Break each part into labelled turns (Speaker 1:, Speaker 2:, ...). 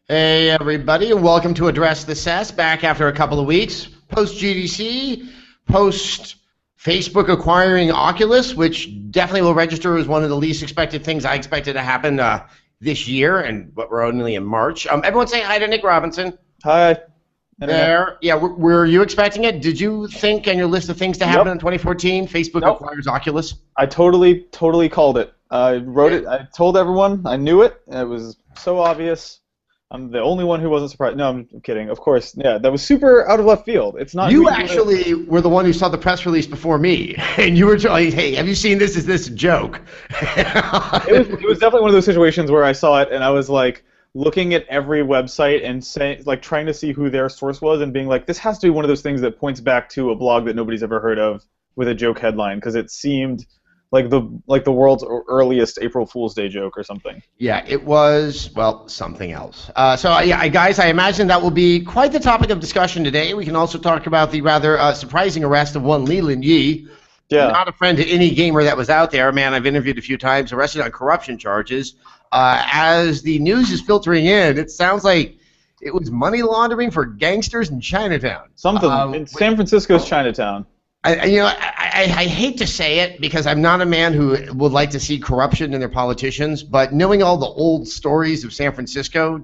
Speaker 1: Hey everybody, and welcome to Address the Cess. Back after a couple of weeks, post GDC, post Facebook acquiring Oculus, which definitely will register as one of the least expected things I expected to happen this year, and what we're only in March. Everyone say hi to Nick Robinson.
Speaker 2: Hi.
Speaker 1: There. Yeah, were you expecting it? Did you think on your list of things to happen in 2014, Facebook acquires Oculus?
Speaker 2: I totally called it. I wrote it. I told everyone. I knew it. It was so obvious. I'm the only one who wasn't surprised. No, I'm kidding. Of course, yeah, that was super out of left field. It's not.
Speaker 1: You actually were the one who saw the press release before me, and you were like, "Hey, have you seen this? Is this a joke?"
Speaker 2: It was definitely one of those situations where I saw it and I was like looking at every website and saying, like, trying to see who their source was and being like, this has to be one of those things that points back to a blog that nobody's ever heard of with a joke headline, because it seemed like the world's earliest April Fool's Day joke or something.
Speaker 1: Yeah, it was, well, something else. Yeah, guys, I imagine that will be quite the topic of discussion today. We can also talk about the rather surprising arrest of one Leland Yee. Yeah. Not a friend to any gamer that was out there. Man, I've interviewed a few times, arrested on corruption charges. As the news is filtering in, it sounds like it was money laundering for gangsters in Chinatown.
Speaker 2: Something in San Francisco's Chinatown.
Speaker 1: I hate to say it because I'm not a man who would like to see corruption in their politicians, but knowing all the old stories of San Francisco,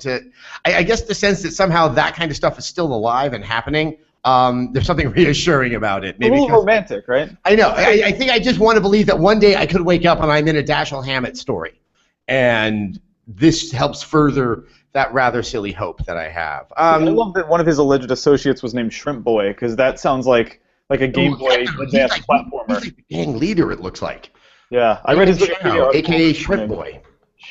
Speaker 1: I guess the sense that somehow that kind of stuff is still alive and happening, there's something reassuring about it.
Speaker 2: Maybe a little romantic, right?
Speaker 1: I know. I think I just want to believe that one day I could wake up and I'm in a Dashiell Hammett story, and this helps further that rather silly hope that I have.
Speaker 2: I love that one of his alleged associates was named Shrimp Boy, because that sounds like a Game Boy advanced platformer.
Speaker 1: He's like the gang leader, it looks like.
Speaker 2: Yeah, I read his Wikipedia,
Speaker 1: a.k.a. Shrimp Boy.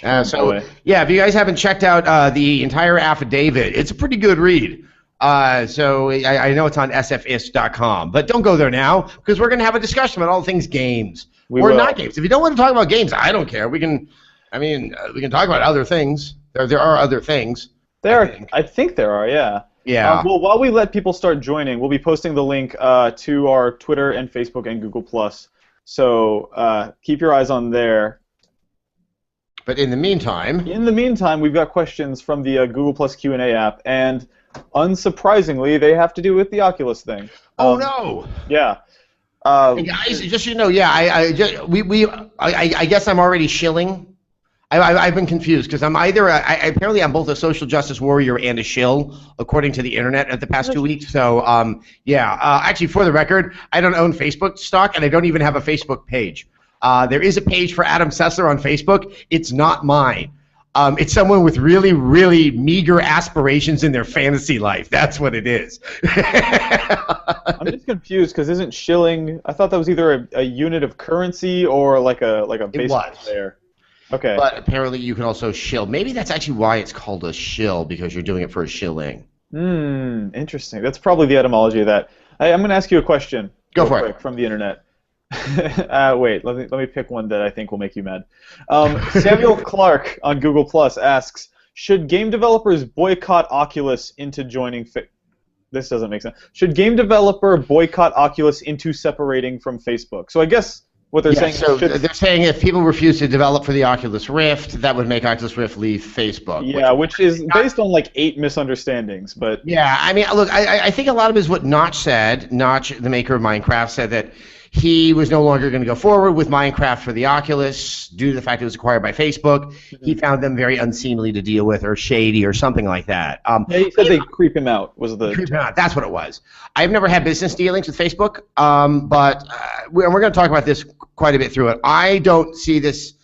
Speaker 1: Yeah, if you guys haven't checked out the entire affidavit, it's a pretty good read. I know it's on sfist.com, but don't go there now, because we're going to have a discussion about all things games. Not games. If you don't want to talk about games, I don't care. We can talk about other things. There are other things.
Speaker 2: I think there are, yeah.
Speaker 1: Yeah.
Speaker 2: Well, while we let people start joining, we'll be posting the link to our Twitter and Facebook and Google+. So keep your eyes on there.
Speaker 1: But in the meantime...
Speaker 2: we've got questions from the Google+ Q&A app, and unsurprisingly, they have to do with the Oculus thing.
Speaker 1: Oh, no!
Speaker 2: Yeah.
Speaker 1: Hey guys, just so you know, yeah, I guess I'm already shilling. I've been confused because I'm apparently I'm both a social justice warrior and a shill, according to the internet at the past 2 weeks. So actually, for the record, I don't own Facebook stock, and I don't even have a Facebook page. There is a page for Adam Sessler on Facebook. It's not mine. It's someone with really, really meager aspirations in their fantasy life. That's what it is.
Speaker 2: I'm just confused because isn't shilling? I thought that was either a unit of currency or like a baseball player. Okay.
Speaker 1: But apparently you can also shill. Maybe that's actually why it's called a shill, because you're doing it for a shilling.
Speaker 2: Interesting. That's probably the etymology of that. I'm going to ask you a question.
Speaker 1: Go for it.
Speaker 2: From the internet. Wait, let me pick one that I think will make you mad. Samuel Clark on Google Plus asks, should game developers boycott Oculus into joining This doesn't make sense. Should game developer boycott Oculus into separating from Facebook? So I guess what they're saying is
Speaker 1: they're saying if people refuse to develop for the Oculus Rift, that would make Oculus Rift leave Facebook.
Speaker 2: Yeah, which is based on like 8 misunderstandings. But
Speaker 1: yeah, I mean, look, I think a lot of it is what Notch said. Notch, the maker of Minecraft, said that he was no longer going to go forward with Minecraft for the Oculus due to the fact it was acquired by Facebook. He found them very unseemly to deal with, or shady, or something like that.
Speaker 2: Yeah, he said they creep him out.
Speaker 1: Creep him out. That's what it was. I've never had business dealings with Facebook, but we're going to talk about this quite a bit through it. I don't see this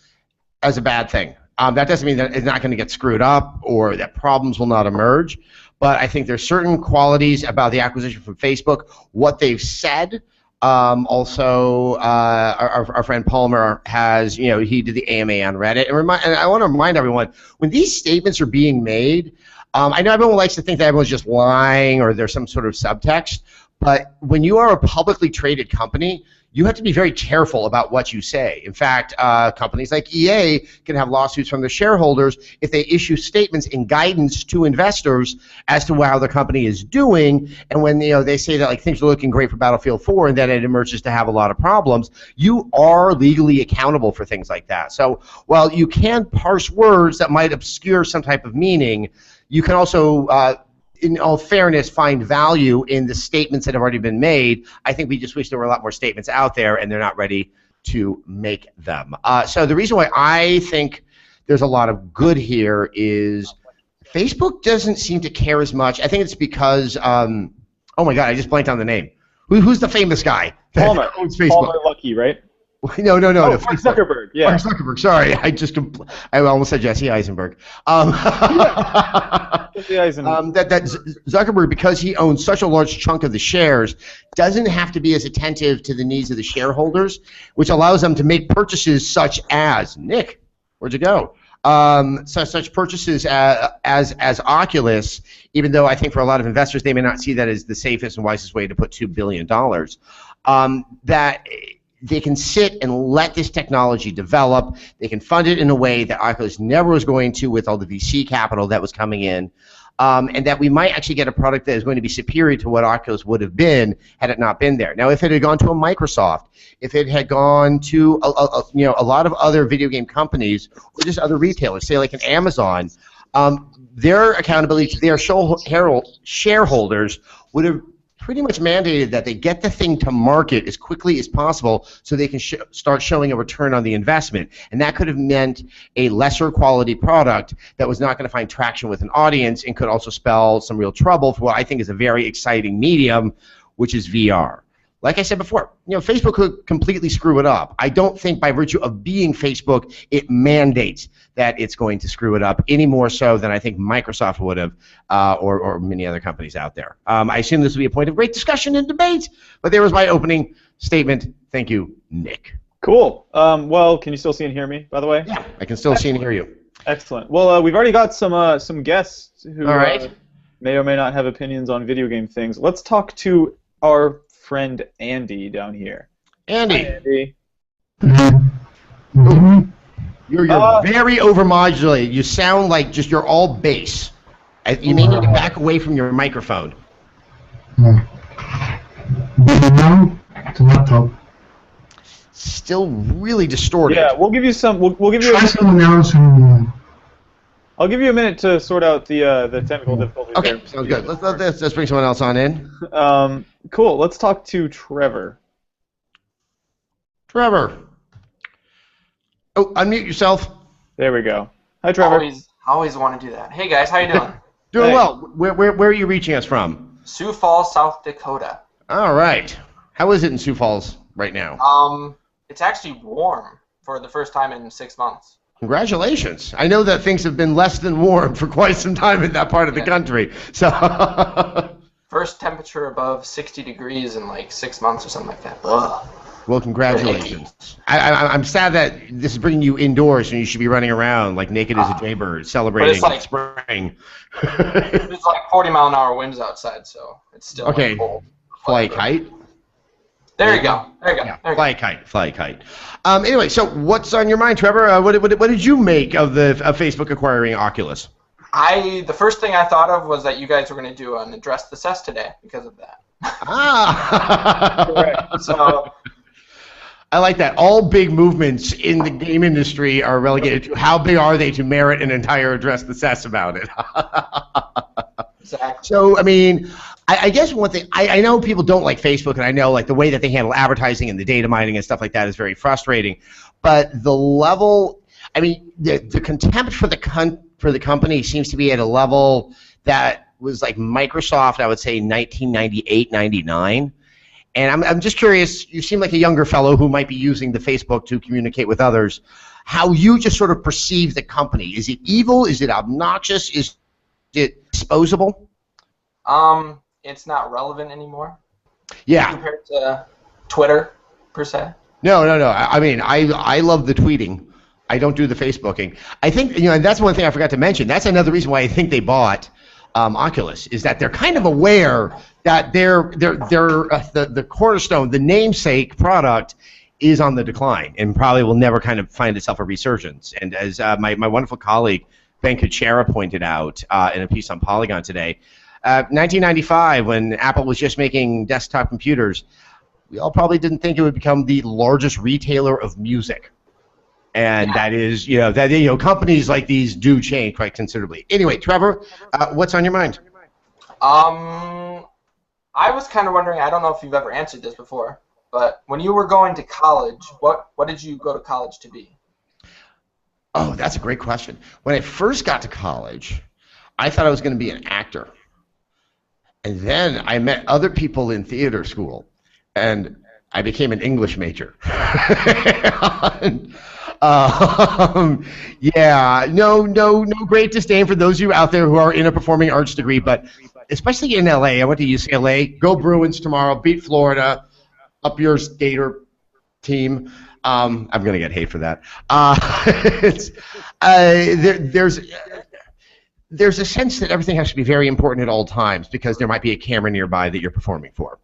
Speaker 1: as a bad thing. That doesn't mean that it's not going to get screwed up or that problems will not emerge. But I think there's certain qualities about the acquisition from Facebook, what they've said. Also, our friend Palmer has, he did the AMA on Reddit. And I want to remind everyone, when these statements are being made, I know everyone likes to think that everyone's just lying or there's some sort of subtext, but when you are a publicly traded company, you have to be very careful about what you say. In fact, companies like EA can have lawsuits from their shareholders if they issue statements and guidance to investors as to how the company is doing. And when they say that things are looking great for Battlefield 4 and then it emerges to have a lot of problems, you are legally accountable for things like that. So while you can parse words that might obscure some type of meaning, you can also, in all fairness, find value in the statements that have already been made. I think we just wish there were a lot more statements out there, and they're not ready to make them. So the reason why I think there's a lot of good here is Facebook doesn't seem to care as much. I think it's because, oh my God, I just blanked on the name. Who's the famous guy that owns Facebook?
Speaker 2: Palmer Luckey, right?
Speaker 1: No.
Speaker 2: Oh, Mark Zuckerberg. Yeah.
Speaker 1: Mark Zuckerberg. Sorry, I almost said Jesse Eisenberg.
Speaker 2: Jesse Eisenberg.
Speaker 1: That Zuckerberg, because he owns such a large chunk of the shares, doesn't have to be as attentive to the needs of the shareholders, which allows them to make purchases such as Nick. Where'd you go? Such purchases as Oculus, even though I think for a lot of investors they may not see that as the safest and wisest way to put $2 billion. That they can sit and let this technology develop. They can fund it in a way that Oculus never was going to with all the VC capital that was coming in. And that we might actually get a product that is going to be superior to what Oculus would have been had it not been there. Now, if it had gone to a Microsoft, if it had gone to a lot of other video game companies or just other retailers, say like an Amazon, their accountability to their shareholders would have pretty much mandated that they get the thing to market as quickly as possible so they can start showing a return on the investment. And that could have meant a lesser quality product that was not going to find traction with an audience and could also spell some real trouble for what I think is a very exciting medium, which is VR. Like I said before, Facebook could completely screw it up. I don't think by virtue of being Facebook, it mandates that it's going to screw it up any more so than I think Microsoft would have, or many other companies out there. I assume this will be a point of great discussion and debate, but there was my opening statement. Thank you, Nick.
Speaker 2: Cool. Well, can you still see and hear me, by the way?
Speaker 1: Yeah, I can still see and hear you.
Speaker 2: Excellent. Well, we've already got some guests who
Speaker 1: All right.
Speaker 2: May or may not have opinions on video game things. Let's talk to our friend Andy down here.
Speaker 1: Andy.
Speaker 2: Hi, Andy.
Speaker 1: Ooh. You're very overmodulated. You sound like just you're all bass. You may need to back away from your microphone.
Speaker 3: Now, it's a laptop.
Speaker 1: Still really distorted.
Speaker 2: Yeah, we'll give you some. We'll give you. I'll give you a minute to sort out the technical difficulties.
Speaker 1: Okay,
Speaker 2: there.
Speaker 1: sounds good. Let's bring someone else on in.
Speaker 2: Cool. Let's talk to Trevor.
Speaker 1: Trevor. Oh, unmute yourself.
Speaker 2: There we go. Hi, Trevor.
Speaker 4: Always want to do that. Hey guys, how you doing?
Speaker 1: Doing
Speaker 2: Hey.
Speaker 1: well. Where are you reaching us from?
Speaker 4: Sioux Falls, South Dakota.
Speaker 1: All right. How is it in Sioux Falls right now?
Speaker 4: It's actually warm for the first time in 6 months.
Speaker 1: Congratulations. I know that things have been less than warm for quite some time in that part of the country. So
Speaker 4: First temperature above 60 degrees in like 6 months or something like that. Ugh.
Speaker 1: well, congratulations. I'm sad that this is bringing you indoors and you should be running around like naked as a jaybird celebrating
Speaker 4: like-
Speaker 1: spring.
Speaker 4: There's like 40-mile-an-hour winds outside, so it's still
Speaker 1: Okay.
Speaker 4: like, cold.
Speaker 1: Fly a kite.
Speaker 4: There you go.
Speaker 1: Yeah, fly a kite. Fly a kite. Anyway, so what's on your mind, Trevor? What did you make of Facebook acquiring Oculus?
Speaker 4: The first thing I thought of was that you guys were going to do an Address the CES today because of that.
Speaker 1: Ah.
Speaker 4: So
Speaker 1: I like that. All big movements in the game industry are relegated to how big are they to merit an entire Address the CES about it.
Speaker 4: exactly.
Speaker 1: So, I mean, I guess one thing, I know people don't like Facebook, and I know like the way that they handle advertising and the data mining and stuff like that is very frustrating. But the level, I mean, the contempt for the company seems to be at a level that was like Microsoft, I would say 1998, 99. And I'm just curious, you seem like a younger fellow who might be using the Facebook to communicate with others, how you just sort of perceive the company. Is it evil? Is it obnoxious? Is it disposable?
Speaker 4: It's not relevant anymore.
Speaker 1: Yeah.
Speaker 4: Compared to Twitter, per se.
Speaker 1: No. I mean, I love the tweeting. I don't do the Facebooking. I think, and that's one thing I forgot to mention. That's another reason why I think they bought Oculus, is that they're kind of aware that the cornerstone, the namesake product, is on the decline and probably will never kind of find itself a resurgence. And as my wonderful colleague Ben Kuchera pointed out in a piece on Polygon today, 1995, when Apple was just making desktop computers, we all probably didn't think it would become the largest retailer of music. And that is, companies like these do change quite considerably. Anyway, Trevor, what's on your mind?
Speaker 4: I was kind of wondering, I don't know if you've ever answered this before, but when you were going to college, what did you go to college to be?
Speaker 1: Oh, that's a great question. When I first got to college, I thought I was going to be an actor. And then I met other people in theater school, and I became an English major. No great disdain for those of you out there who are in a performing arts degree, but especially in LA. I went to UCLA. Go Bruins tomorrow. Beat Florida. Up your Gator team. I'm going to get hate for that. There's a sense that everything has to be very important at all times because there might be a camera nearby that you're performing for.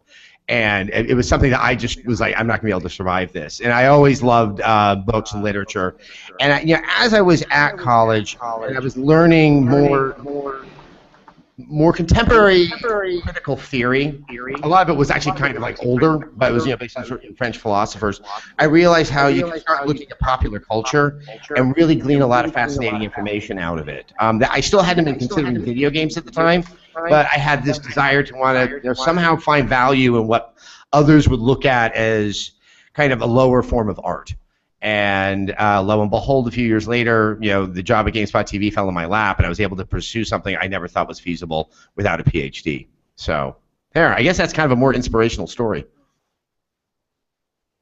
Speaker 1: And it was something that I just was like, I'm not going to be able to survive this. And I always loved books and literature. And as I was at college, and I was learning more contemporary critical theory. A lot of it was actually kind of like older, but it was based on certain French philosophers. I realized how you can start looking at popular culture and really glean a lot of fascinating information out of it. I still hadn't been considering video games at the time, but I had this desire to want to somehow find value in what others would look at as kind of a lower form of art. And lo and behold, a few years later, the job at GameSpot TV fell in my lap, and I was able to pursue something I never thought was feasible without a PhD. So, I guess that's kind of a more inspirational story.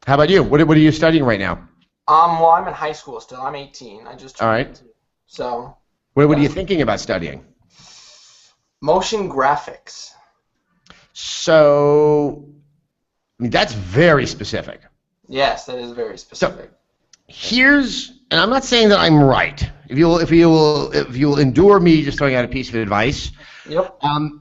Speaker 1: How about you? What are you studying right now?
Speaker 4: Well, I'm in high school still. I'm 18. I just turned 18. So.
Speaker 1: What are you thinking about studying?
Speaker 4: Motion graphics.
Speaker 1: So, that's very specific.
Speaker 4: Yes, that is very specific.
Speaker 1: So, and I'm not saying that I'm right. If you will endure me just throwing out a piece of advice.
Speaker 4: Yep.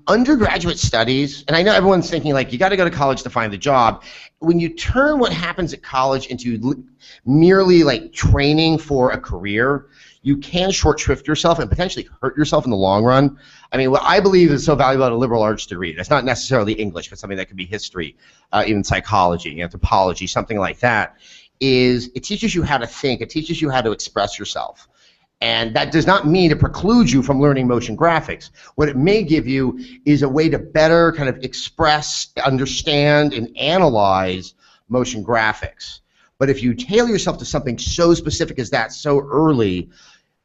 Speaker 1: Undergraduate studies, and I know everyone's thinking like you got to go to college to find the job. When you turn what happens at college into merely like training for a career, you can short shrift yourself and potentially hurt yourself in the long run. I mean, what I believe is so valuable about a liberal arts degree, that's not necessarily English, but something that could be history, even psychology, anthropology, something like that, is it teaches you how to think, it teaches you how to express yourself. And that does not mean it precludes you from learning motion graphics. What it may give you is a way to better kind of express, understand, and analyze motion graphics. But if you tailor yourself to something so specific as that so early,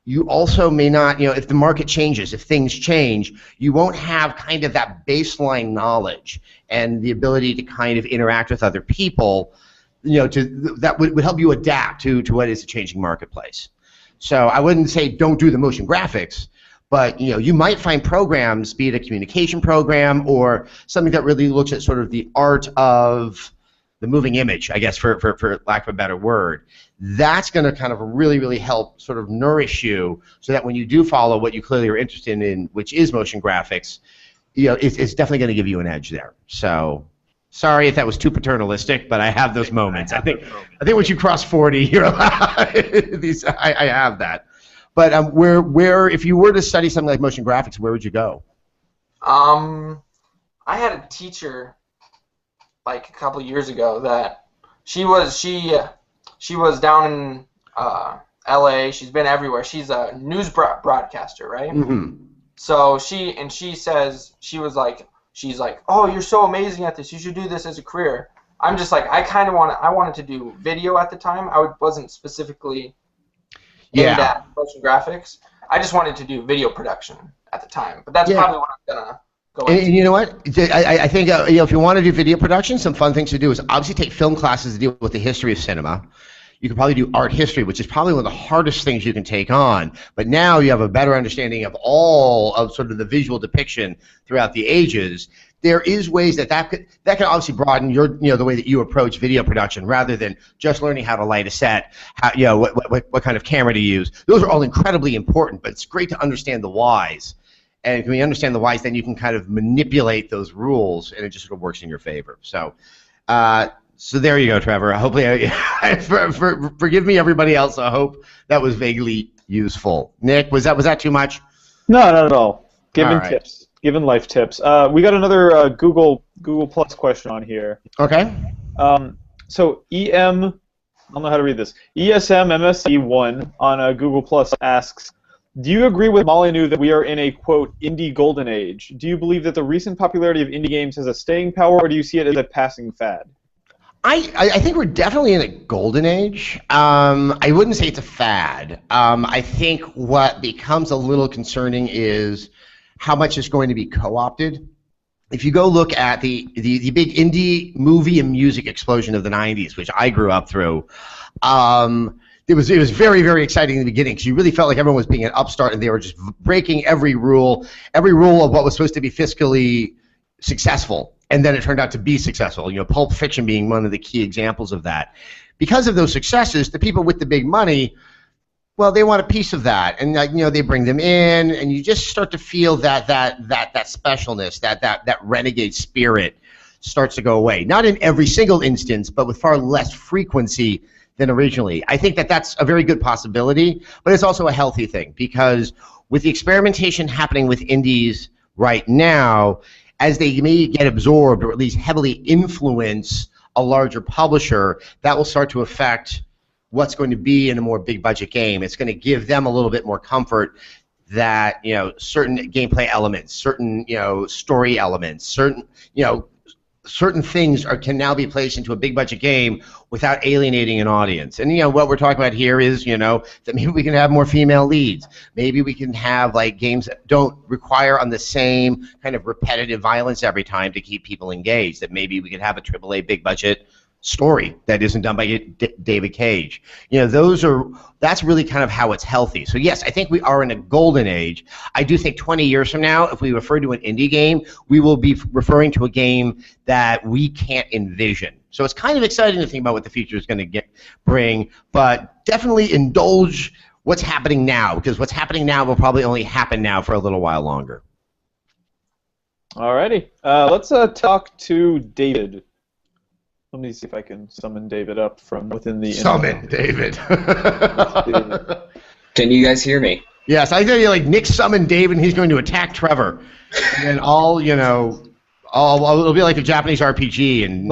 Speaker 1: you also may not, if the market changes, if things change, you won't have kind of that baseline knowledge and the ability to kind of interact with other people, that would help you adapt to what is a changing marketplace. So I wouldn't say don't do the motion graphics, but you might find programs, be it a communication program or something that really looks at sort of the art of the moving image, I guess, for lack of a better word. That's going to kind of really, really help sort of nourish you so that when you do follow what you clearly are interested in, which is motion graphics, it's definitely going to give you an edge there. So sorry if that was too paternalistic, but I have those moments. I think once you cross 40, you're allowed. I have that. But where if you were to study something like motion graphics, where would you go?
Speaker 4: I had a teacher like a couple of years ago that she was down in LA. She's been everywhere. She's a news broadcaster, right? Mm-hmm. So she's like, oh, you're so amazing at this. You should do this as a career. I'm just like, I wanted to do video at the time. I wasn't specifically aimed at motion graphics. I just wanted to do video production at the time. But that's probably what I'm gonna go into.
Speaker 1: And you know what? I think if you want to do video production, some fun things to do is obviously take film classes to deal with the history of cinema. You can probably do art history, which is probably one of the hardest things you can take on. But now you have a better understanding of all of sort of the visual depiction throughout the ages. There is ways that can obviously broaden your the way that you approach video production rather than just learning how to light a set, how what kind of camera to use. Those are all incredibly important, but it's great to understand the whys. And when you understand the whys, then you can kind of manipulate those rules, and it just sort of works in your favor. So. So there you go, Trevor. Hopefully, forgive me, everybody else. I hope that was vaguely useful. Nick, was that too much?
Speaker 2: No, not at all. Giving life tips. We got another Google Plus question on here.
Speaker 1: Okay.
Speaker 2: So don't know how to read this. ESM on Google Plus asks, do you agree with Molyneux that we are in a, quote, indie golden age? Do you believe that the recent popularity of indie games has a staying power, or do you see it as a passing fad?
Speaker 1: I think we're definitely in a golden age. I wouldn't say it's a fad. I think what becomes a little concerning is how much is going to be co-opted. If you go look at the big indie movie and music explosion of the 90s, which I grew up through, it was very, very exciting in the beginning because you really felt like everyone was being an upstart and they were just breaking every rule of what was supposed to be fiscally successful. And then it turned out to be successful. You know, Pulp Fiction being one of the key examples of that. Because of those successes, the people with the big money, well, they want a piece of that, and you know, they bring them in, and you just start to feel that specialness, that renegade spirit starts to go away. Not in every single instance, but with far less frequency than originally. I think that that's a very good possibility, but it's also a healthy thing because with the experimentation happening with indies right now, as they may get absorbed or at least heavily influence a larger publisher, that will start to affect what's going to be in a more big budget game. It's going to give them a little bit more comfort that, you know, certain gameplay elements, certain, you know, story elements, certain, you know, certain things can now be placed into a big budget game without alienating an audience. And you know what we're talking about here is, you know, that maybe we can have more female leads. Maybe we can have like games that don't require on the same kind of repetitive violence every time to keep people engaged. That maybe we could have a AAA big budget story that isn't done by David Cage. You know, that's really kind of how it's healthy. So yes, I think we are in a golden age. I do think 20 years from now, if we refer to an indie game, we will be referring to a game that we can't envision. So it's kind of exciting to think about what the future is going to bring, but definitely indulge what's happening now, because what's happening now will probably only happen now for a little while longer.
Speaker 2: Alrighty, let's talk to David. Let me see if I can summon David up from within the...
Speaker 1: Summon David.
Speaker 5: Can you guys hear me?
Speaker 1: Yes, I tell you, like, Nick summoned David and he's going to attack Trevor. And then it'll be like a Japanese RPG. And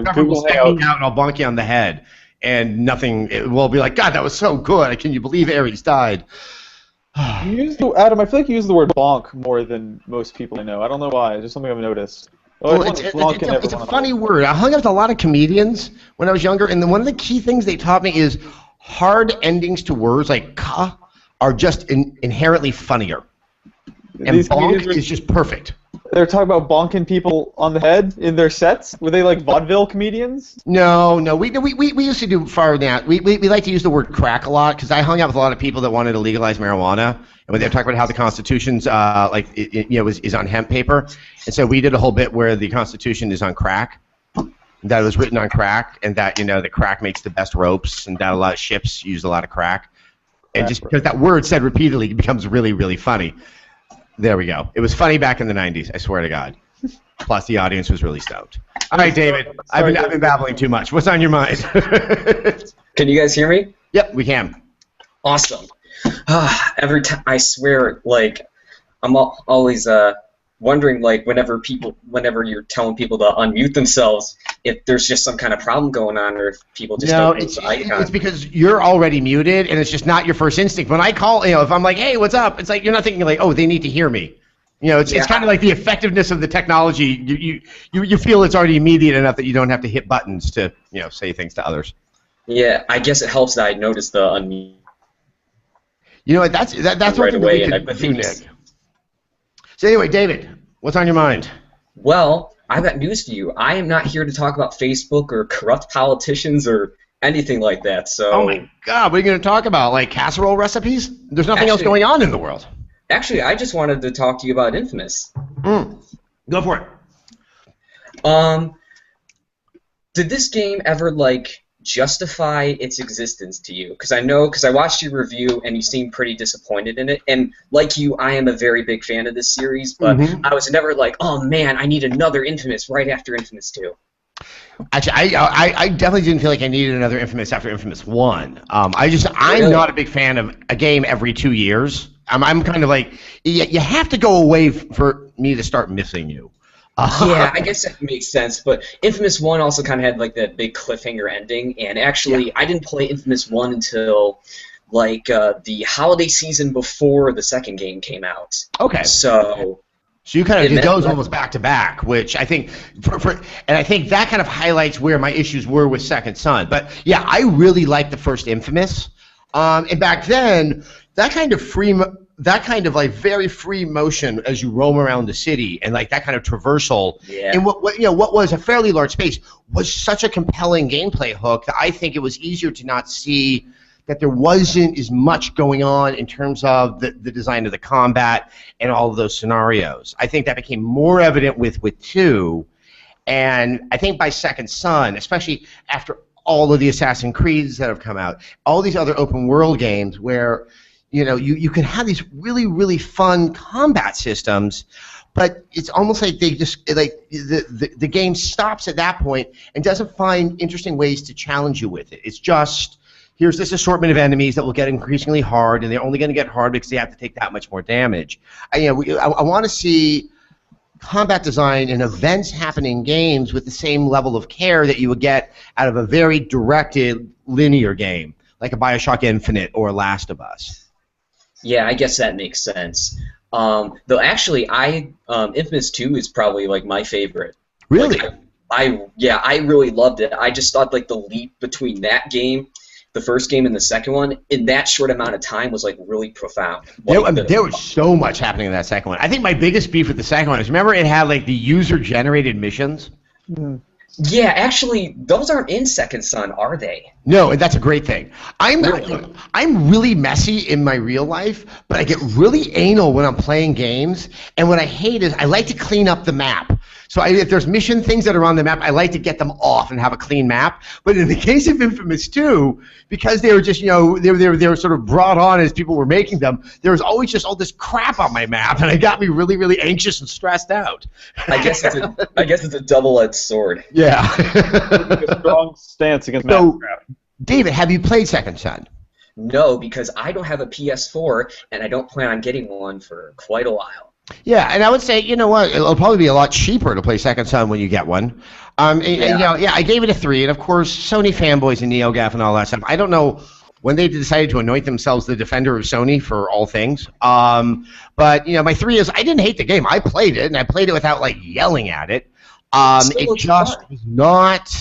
Speaker 1: Trevor will stick me out and I'll bonk you on the head. And nothing, it will be like, God, that was so good. Can you believe Ares died?
Speaker 2: Adam, I feel like you use the word bonk more than most people I know. I don't know why. It's just something I've noticed.
Speaker 1: Well, it's a funny word. I hung out with a lot of comedians when I was younger, and one of the key things they taught me is hard endings to words like "ka" are just inherently funnier, and bonk is just perfect.
Speaker 2: They're talking about bonking people on the head in their sets. Were they like vaudeville comedians?
Speaker 1: No. We used to do far that. We like to use the word crack a lot because I hung out with a lot of people that wanted to legalize marijuana. And when they were talking about how the Constitution's is on hemp paper, and so we did a whole bit where the Constitution is on crack, that it was written on crack, and that the crack makes the best ropes, and that a lot of ships use a lot of crack, and just because that word said repeatedly, it becomes really, really funny. There we go. It was funny back in the 90s, I swear to God. Plus, the audience was really stoked. All right, David, I've been babbling too much. What's on your mind?
Speaker 5: Can you guys hear me?
Speaker 1: Yep, we can.
Speaker 5: Awesome. Every time, I swear, like, I'm always wondering, like, whenever you're telling people to unmute themselves, if there's just some kind of problem going on, or if people just don't use the icon.
Speaker 1: It's because you're already muted, and it's just not your first instinct. When I call, if I'm like, hey, what's up? It's like you're not thinking like, oh, they need to hear me. It's kind of like the effectiveness of the technology. You feel it's already immediate enough that you don't have to hit buttons to say things to others.
Speaker 5: Yeah, I guess it helps that I noticed the unmute.
Speaker 1: You know what? That's
Speaker 5: right away,
Speaker 1: and I do, Nick. So anyway, David, what's on your mind?
Speaker 5: Well, I've got news for you. I am not here to talk about Facebook or corrupt politicians or anything like that. So.
Speaker 1: Oh my God! What are you going to talk about? Like casserole recipes? There's nothing else going on in the world.
Speaker 5: Actually, I just wanted to talk to you about Infamous.
Speaker 1: Go for it.
Speaker 5: Did this game ever justify its existence to you? Because I watched your review and you seemed pretty disappointed in it. And like you, I am a very big fan of this series, but I was never like, oh man, I need another Infamous right after Infamous 2.
Speaker 1: Actually, I definitely didn't feel like I needed another Infamous after Infamous 1. I'm not a big fan of a game every 2 years. I'm kind of like, you have to go away for me to start missing you.
Speaker 5: Yeah, I guess that makes sense, but Infamous 1 also kind of had like that big cliffhanger ending, and actually I didn't play Infamous 1 until like the holiday season before the second game came out.
Speaker 1: Okay.
Speaker 5: So
Speaker 1: you kind of did those almost back to back, which I think, and I think that kind of highlights where my issues were with Second Son. But yeah, I really liked the first Infamous, and back then that kind of like very free motion as you roam around the city and like that kind of traversal in what was a fairly large space was such a compelling gameplay hook that I think it was easier to not see that there wasn't as much going on in terms of the design of the combat and all of those scenarios. I think that became more evident with 2, and I think by Second Son, especially after all of the Assassin's Creeds that have come out, all these other open world games where you can have these really, really fun combat systems, but it's almost like they just the game stops at that point and doesn't find interesting ways to challenge you with it. It's just, here's this assortment of enemies that will get increasingly hard, and they're only going to get hard because they have to take that much more damage. I want to see combat design and events happening in games with the same level of care that you would get out of a very directed linear game, like a BioShock Infinite or Last of Us.
Speaker 5: Yeah, I guess that makes sense. Though actually, Infamous 2 is probably like my favorite.
Speaker 1: Really?
Speaker 5: Like, I really loved it. I just thought like the leap between that game, the first game, and the second one in that short amount of time was like really profound.
Speaker 1: There was so much happening in that second one. I think my biggest beef with the second one is, remember it had like the user-generated missions?
Speaker 5: Yeah, actually, those aren't in Second Son, are they?
Speaker 1: No, and that's a great thing. I'm really messy in my real life, but I get really anal when I'm playing games, and what I hate is I like to clean up the map. So if there's mission things that are on the map, I like to get them off and have a clean map. But in the case of Infamous 2, because they were just, they were sort of brought on as people were making them, there was always just all this crap on my map, and it got me really, really anxious and stressed out.
Speaker 5: I guess it's a double-edged sword.
Speaker 1: Yeah.
Speaker 2: A strong stance against map crap.
Speaker 1: David, have you played Second Son?
Speaker 5: No, because I don't have a PS4, and I don't plan on getting one for quite a while.
Speaker 1: Yeah, and I would say, you know what, it'll probably be a lot cheaper to play Second Son when you get one. I gave it a 3, and of course, Sony fanboys and NeoGAF and all that stuff. I don't know when they decided to anoint themselves the defender of Sony for all things. But my 3 is, I didn't hate the game. I played it, and I played it without like yelling at it. It just was not.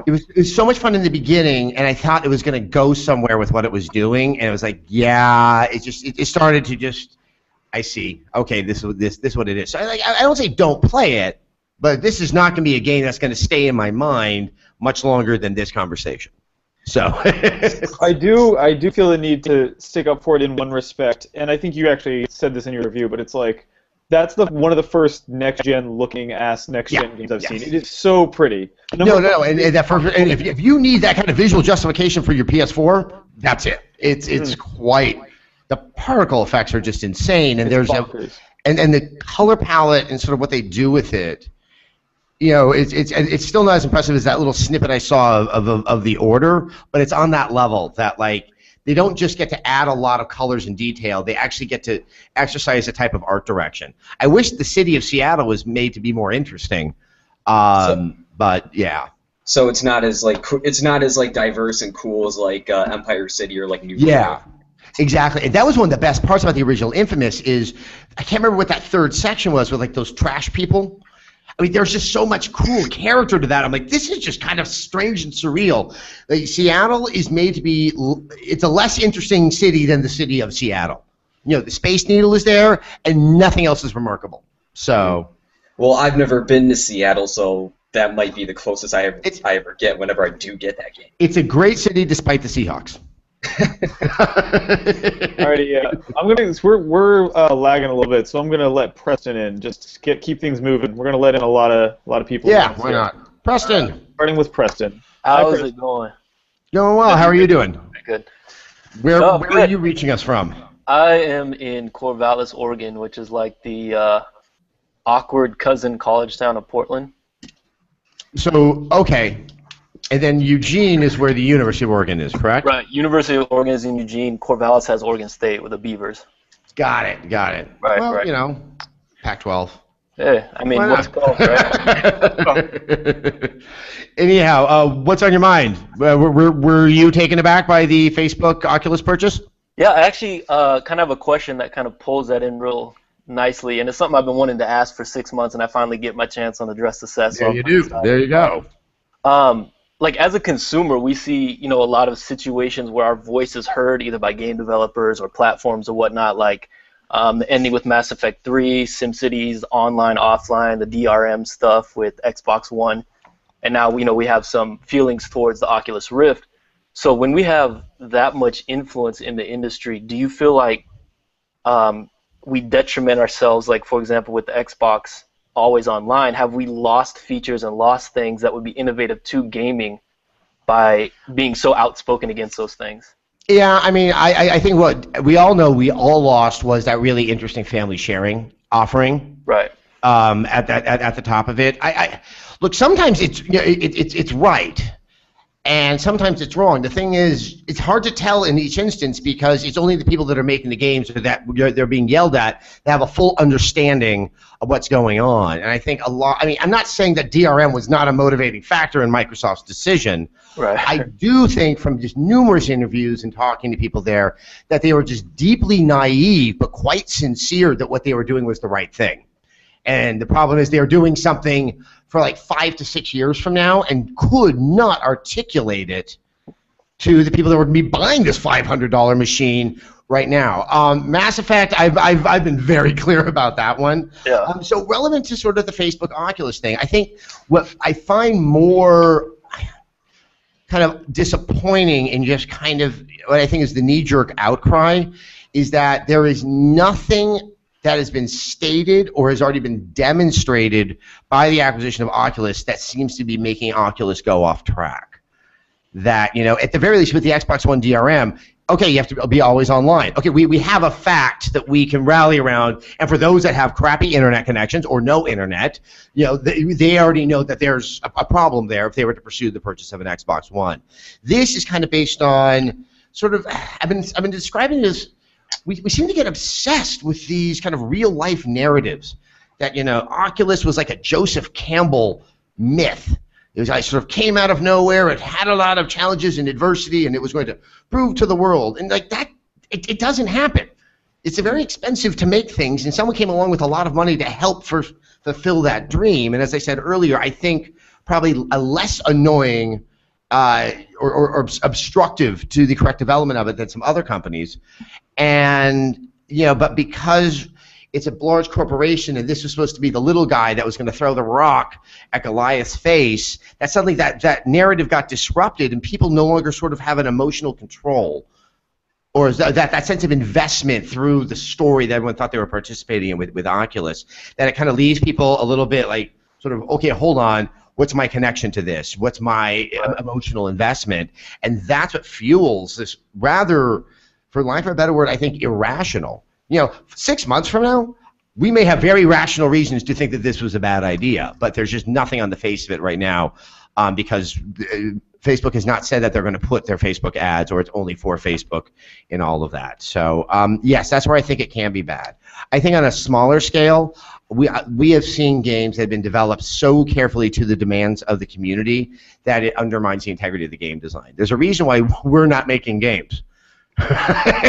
Speaker 1: It was so much fun in the beginning, and I thought it was going to go somewhere with what it was doing, and it was like, yeah, it started to just. I see. Okay, this is what it is. So I don't say don't play it, but this is not going to be a game that's going to stay in my mind much longer than this conversation. So
Speaker 2: I do feel the need to stick up for it in one respect, and I think you actually said this in your review, but it's like that's one of the first next-gen looking ass next-gen games I've seen. It is so pretty.
Speaker 1: And if you need that kind of visual justification for your PS4, that's it. It's quite. The particle effects are just insane, and and the color palette and sort of what they do with it. It's still not as impressive as that little snippet I saw of the Order, but it's on that level that like they don't just get to add a lot of colors and detail; they actually get to exercise a type of art direction. I wish the city of Seattle was made to be more interesting, but yeah.
Speaker 5: So it's not as diverse and cool as like Empire City or like New York.
Speaker 1: Yeah. Exactly, and that was one of the best parts about the original Infamous is I can't remember what that third section was with like those trash people. I mean, there's just so much cool character to that. I'm like, this is just kind of strange and surreal. Like, Seattle is made to be. It's a less interesting city than the city of Seattle. The Space Needle is there, and nothing else is remarkable. So,
Speaker 5: well, I've never been to Seattle, so that might be the closest I ever get whenever I do get that game.
Speaker 1: It's a great city despite the Seahawks.
Speaker 2: Alrighty, we're lagging a little bit, so I'm gonna let Preston in just to keep things moving. We're gonna let in a lot of people.
Speaker 1: Yeah, why not? Preston.
Speaker 2: Starting with Preston.
Speaker 6: How's it going?
Speaker 1: Going well. How are you doing?
Speaker 6: Good.
Speaker 1: Where are you reaching us from?
Speaker 6: I am in Corvallis, Oregon, which is like the awkward cousin college town of Portland.
Speaker 1: So okay. And then Eugene is where the University of Oregon is, correct?
Speaker 6: Right. University of Oregon is in Eugene. Corvallis has Oregon State with the Beavers.
Speaker 1: Got it.
Speaker 6: Right,
Speaker 1: well,
Speaker 6: right.
Speaker 1: Pac-12.
Speaker 6: Hey, I mean,
Speaker 1: Why
Speaker 6: what's
Speaker 1: not?
Speaker 6: called, right?
Speaker 1: Anyhow, what's on your mind? Were you taken aback by the Facebook Oculus purchase?
Speaker 6: Yeah, I actually kind of have a question that kind of pulls that in real nicely, and it's something I've been wanting to ask for 6 months, and I finally get my chance on Address the Set.
Speaker 1: There you do. There you go.
Speaker 6: Like as a consumer, we see a lot of situations where our voice is heard either by game developers or platforms or whatnot, like the ending with Mass Effect 3, SimCity's online, offline, the DRM stuff with Xbox One, and now we have some feelings towards the Oculus Rift. So when we have that much influence in the industry, do you feel like we detriment ourselves, like for example with the Xbox Always Online? Have we lost features and lost things that would be innovative to gaming by being so outspoken against those things?
Speaker 1: Yeah, I mean, I think what we all know we all lost was that really interesting family sharing offering.
Speaker 6: Right.
Speaker 1: At the top of it. Look, sometimes it's right, and sometimes it's wrong. The thing is, it's hard to tell in each instance because it's only the people that are making the games or that they're being yelled at that have a full understanding of what's going on. And I think I'm not saying that DRM was not a motivating factor in Microsoft's decision.
Speaker 6: Right.
Speaker 1: I do think from just numerous interviews and talking to people there that they were just deeply naive but quite sincere that what they were doing was the right thing. And the problem is they're doing something for like 5 to 6 years from now and could not articulate it to the people that would be buying this $500 machine right now. Mass Effect, I've been very clear about that one.
Speaker 6: Yeah.
Speaker 1: So relevant to sort of the Facebook Oculus thing, I think what I find more kind of disappointing and just kind of what I think is the knee-jerk outcry is that there is nothing that has been stated or has already been demonstrated by the acquisition of Oculus that seems to be making Oculus go off track. That, at the very least with the Xbox One DRM, okay, you have to be always online. Okay, we have a fact that we can rally around, and for those that have crappy internet connections or no internet, they already know that there's a problem there if they were to pursue the purchase of an Xbox One. This is kind of based on sort of, I've been describing it as, we seem to get obsessed with these kind of real-life narratives that, Oculus was like a Joseph Campbell myth. It was like sort of came out of nowhere, it had a lot of challenges and adversity, and it was going to prove to the world. And like that, it doesn't happen. It's very expensive to make things, and someone came along with a lot of money to help fulfill that dream. And as I said earlier, I think probably a less annoying or obstructive to the correct development of it than some other companies. And, but because it's a large corporation and this was supposed to be the little guy that was going to throw the rock at Goliath's face, that suddenly that narrative got disrupted and people no longer sort of have an emotional control or that sense of investment through the story that everyone thought they were participating in with Oculus, that it kind of leaves people a little bit like sort of, okay, hold on, what's my connection to this? What's my emotional investment? And that's what fuels this rather, for lack of a better word, I think irrational. 6 months from now, we may have very rational reasons to think that this was a bad idea, but there's just nothing on the face of it right now because Facebook has not said that they're going to put their Facebook ads or it's only for Facebook in all of that. So, yes, that's where I think it can be bad. I think on a smaller scale, we have seen games that have been developed so carefully to the demands of the community that it undermines the integrity of the game design. There's a reason why we're not making games.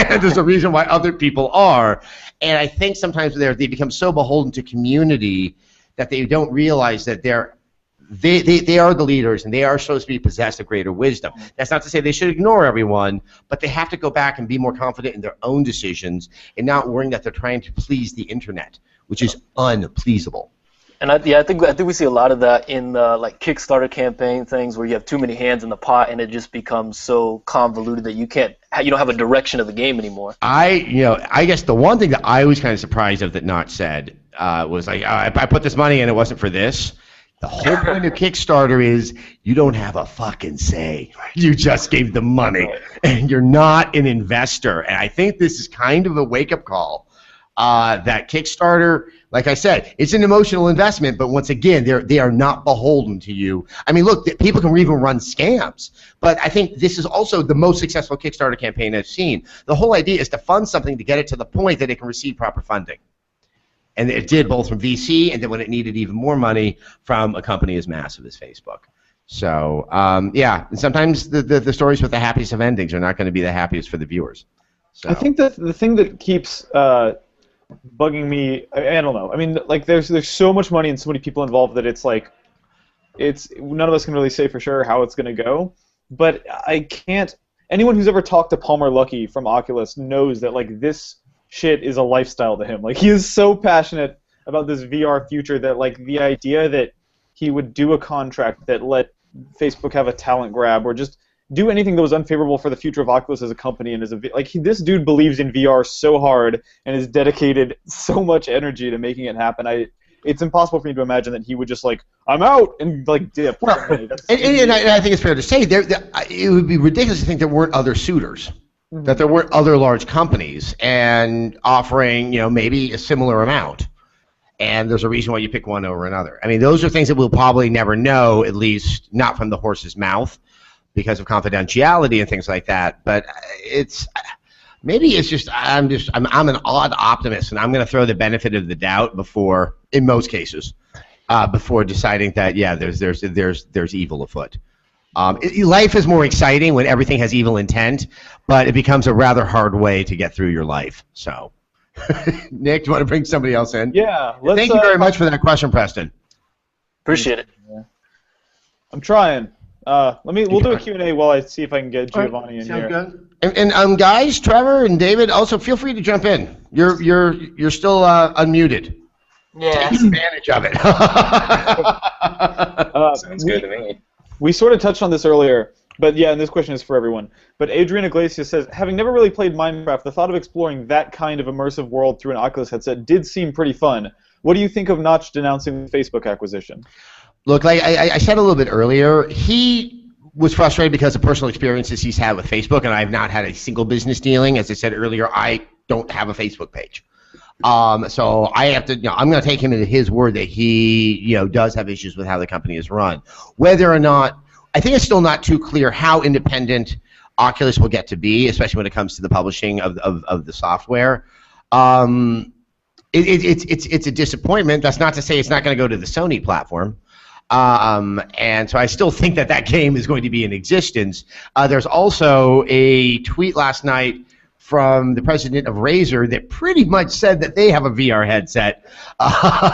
Speaker 1: There's a reason why other people are, and I think sometimes they become so beholden to community that they don't realize that they are the leaders and they are supposed to be possessed of greater wisdom. That's not to say they should ignore everyone, but they have to go back and be more confident in their own decisions and not worrying that they're trying to please the internet, which is unpleasable.
Speaker 6: And I think we see a lot of that in like Kickstarter campaign things where you have too many hands in the pot and it just becomes so convoluted that you don't have a direction of the game anymore.
Speaker 1: I guess the one thing that I was kind of surprised of that not said was like, I put this money and it wasn't for this. The whole point of Kickstarter is you don't have a fucking say. You just gave the money and you're not an investor. And I think this is kind of a wake-up call that Kickstarter, like I said, it's an emotional investment, but once again, they are not beholden to you. I mean, look, people can even run scams, but I think this is also the most successful Kickstarter campaign I've seen. The whole idea is to fund something to get it to the point that it can receive proper funding. And it did both from VC and then when it needed even more money from a company as massive as Facebook. So, yeah, and sometimes the stories with the happiest of endings are not going to be the happiest for the viewers. So.
Speaker 2: I think that the thing that keeps bugging me, I don't know. I mean, like, there's so much money and so many people involved that it's like, none of us can really say for sure how it's going to go. But I can't. Anyone who's ever talked to Palmer Luckey from Oculus knows that like this shit is a lifestyle to him. Like he is so passionate about this VR future that like the idea that he would do a contract that let Facebook have a talent grab or just do anything that was unfavorable for the future of Oculus as a company and this dude believes in VR so hard and has dedicated so much energy to making it happen. It's impossible for me to imagine that he would just like, I'm out, and like dip.
Speaker 1: Well, and I think it's fair to say it would be ridiculous to think there weren't other suitors, that there weren't other large companies and offering, maybe a similar amount. And there's a reason why you pick one over another. I mean, those are things that we'll probably never know, at least not from the horse's mouth, because of confidentiality and things like that. But maybe it's just I'm an odd optimist, and I'm going to throw the benefit of the doubt before, in most cases, before deciding that there's evil afoot. Life is more exciting when everything has evil intent, but it becomes a rather hard way to get through your life. So, Nick, do you want to bring somebody else in?
Speaker 2: Yeah.
Speaker 1: Thank you very much for that question, Preston.
Speaker 6: Appreciate it.
Speaker 2: I'm trying. We'll do a Q&A while I see if I can get Giovanni in
Speaker 1: Sounds
Speaker 2: here.
Speaker 1: good. And guys, Trevor and David, also feel free to jump in. You're still unmuted.
Speaker 4: Yeah.
Speaker 1: Take advantage of it.
Speaker 5: Sounds good to me.
Speaker 2: We sort of touched on this earlier, but yeah, and this question is for everyone. But Adrian Iglesias says, having never really played Minecraft, the thought of exploring that kind of immersive world through an Oculus headset did seem pretty fun. What do you think of Notch denouncing the Facebook acquisition?
Speaker 1: Look, like I said a little bit earlier, he was frustrated because of personal experiences he's had with Facebook, and I have not had a single business dealing. As I said earlier, I don't have a Facebook page. So I have to, I'm going to take him into his word that he, does have issues with how the company is run. Whether or not, I think it's still not too clear how independent Oculus will get to be, especially when it comes to the publishing of the software. It's a disappointment. That's not to say it's not going to go to the Sony platform. And so I still think that game is going to be in existence. There's also a tweet last night from the president of Razer that pretty much said that they have a VR headset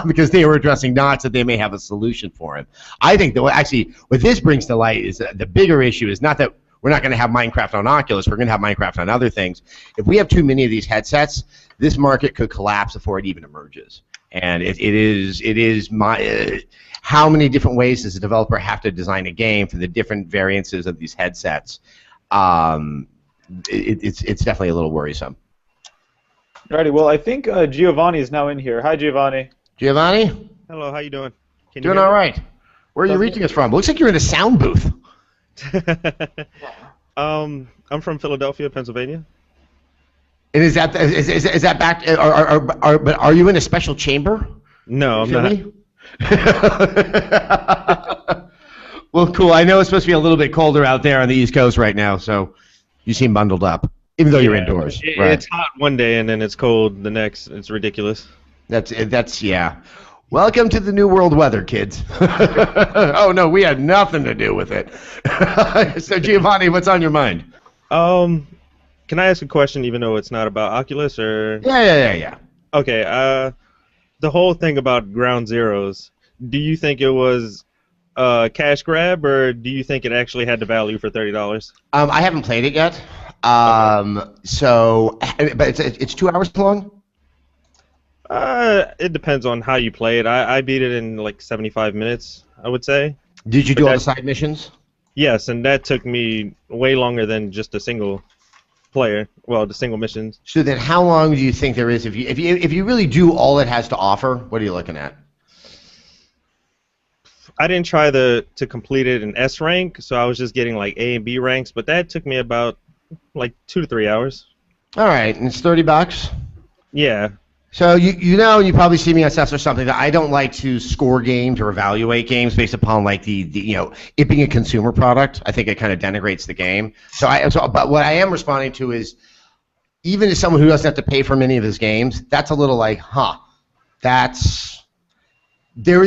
Speaker 1: because they were addressing Notch that they may have a solution for him. I think that what this brings to light is the bigger issue is not that we're not going to have Minecraft on Oculus. We're going to have Minecraft on other things. If we have too many of these headsets, this market could collapse before it even emerges. And it is how many different ways does a developer have to design a game for the different variances of these headsets? It's definitely a little worrisome.
Speaker 2: Alrighty, well, I think Giovanni is now in here. Hi, Giovanni.
Speaker 1: Giovanni?
Speaker 7: Hello, how you doing? Can you
Speaker 1: Doing
Speaker 7: hear
Speaker 1: all
Speaker 7: me?
Speaker 1: right. Where are you reaching us from? Looks like you're in a sound booth.
Speaker 7: I'm from Philadelphia, Pennsylvania.
Speaker 1: And is that back? But are you in a special chamber?
Speaker 7: No, I'm not.
Speaker 1: Well, cool. I know it's supposed to be a little bit colder out there on the East Coast right now, so you seem bundled up, even though you're indoors. Right.
Speaker 7: It's hot one day and then it's cold the next. It's ridiculous.
Speaker 1: That's yeah. Welcome to the new world weather, kids. Oh no, we had nothing to do with it. So Giovanni, what's on your mind?
Speaker 7: Can I ask a question, even though it's not about Oculus, or?
Speaker 1: Yeah.
Speaker 7: Okay. The whole thing about Ground Zeroes. Do you think it was a cash grab, or do you think it actually had the value for $30?
Speaker 1: I haven't played it yet. So, but it's 2 hours long.
Speaker 7: It depends on how you play it. I beat it in like 75 minutes, I would say.
Speaker 1: Did you do all the side missions?
Speaker 7: Yes, and that took me way longer than just a single player. Well, the single missions.
Speaker 1: So then, how long do you think there is if you really do all it has to offer? What are you looking at?
Speaker 7: I didn't try to complete it in S rank, so I was just getting like A and B ranks, but that took me about like 2 to 3 hours.
Speaker 1: All right, and it's $30.
Speaker 7: Yeah.
Speaker 1: So you probably see me on stuff or something that I don't like to score games or evaluate games based upon like the it being a consumer product. I think it kind of denigrates the game. But what I am responding to is even as someone who doesn't have to pay for many of his games, that's a little like, there's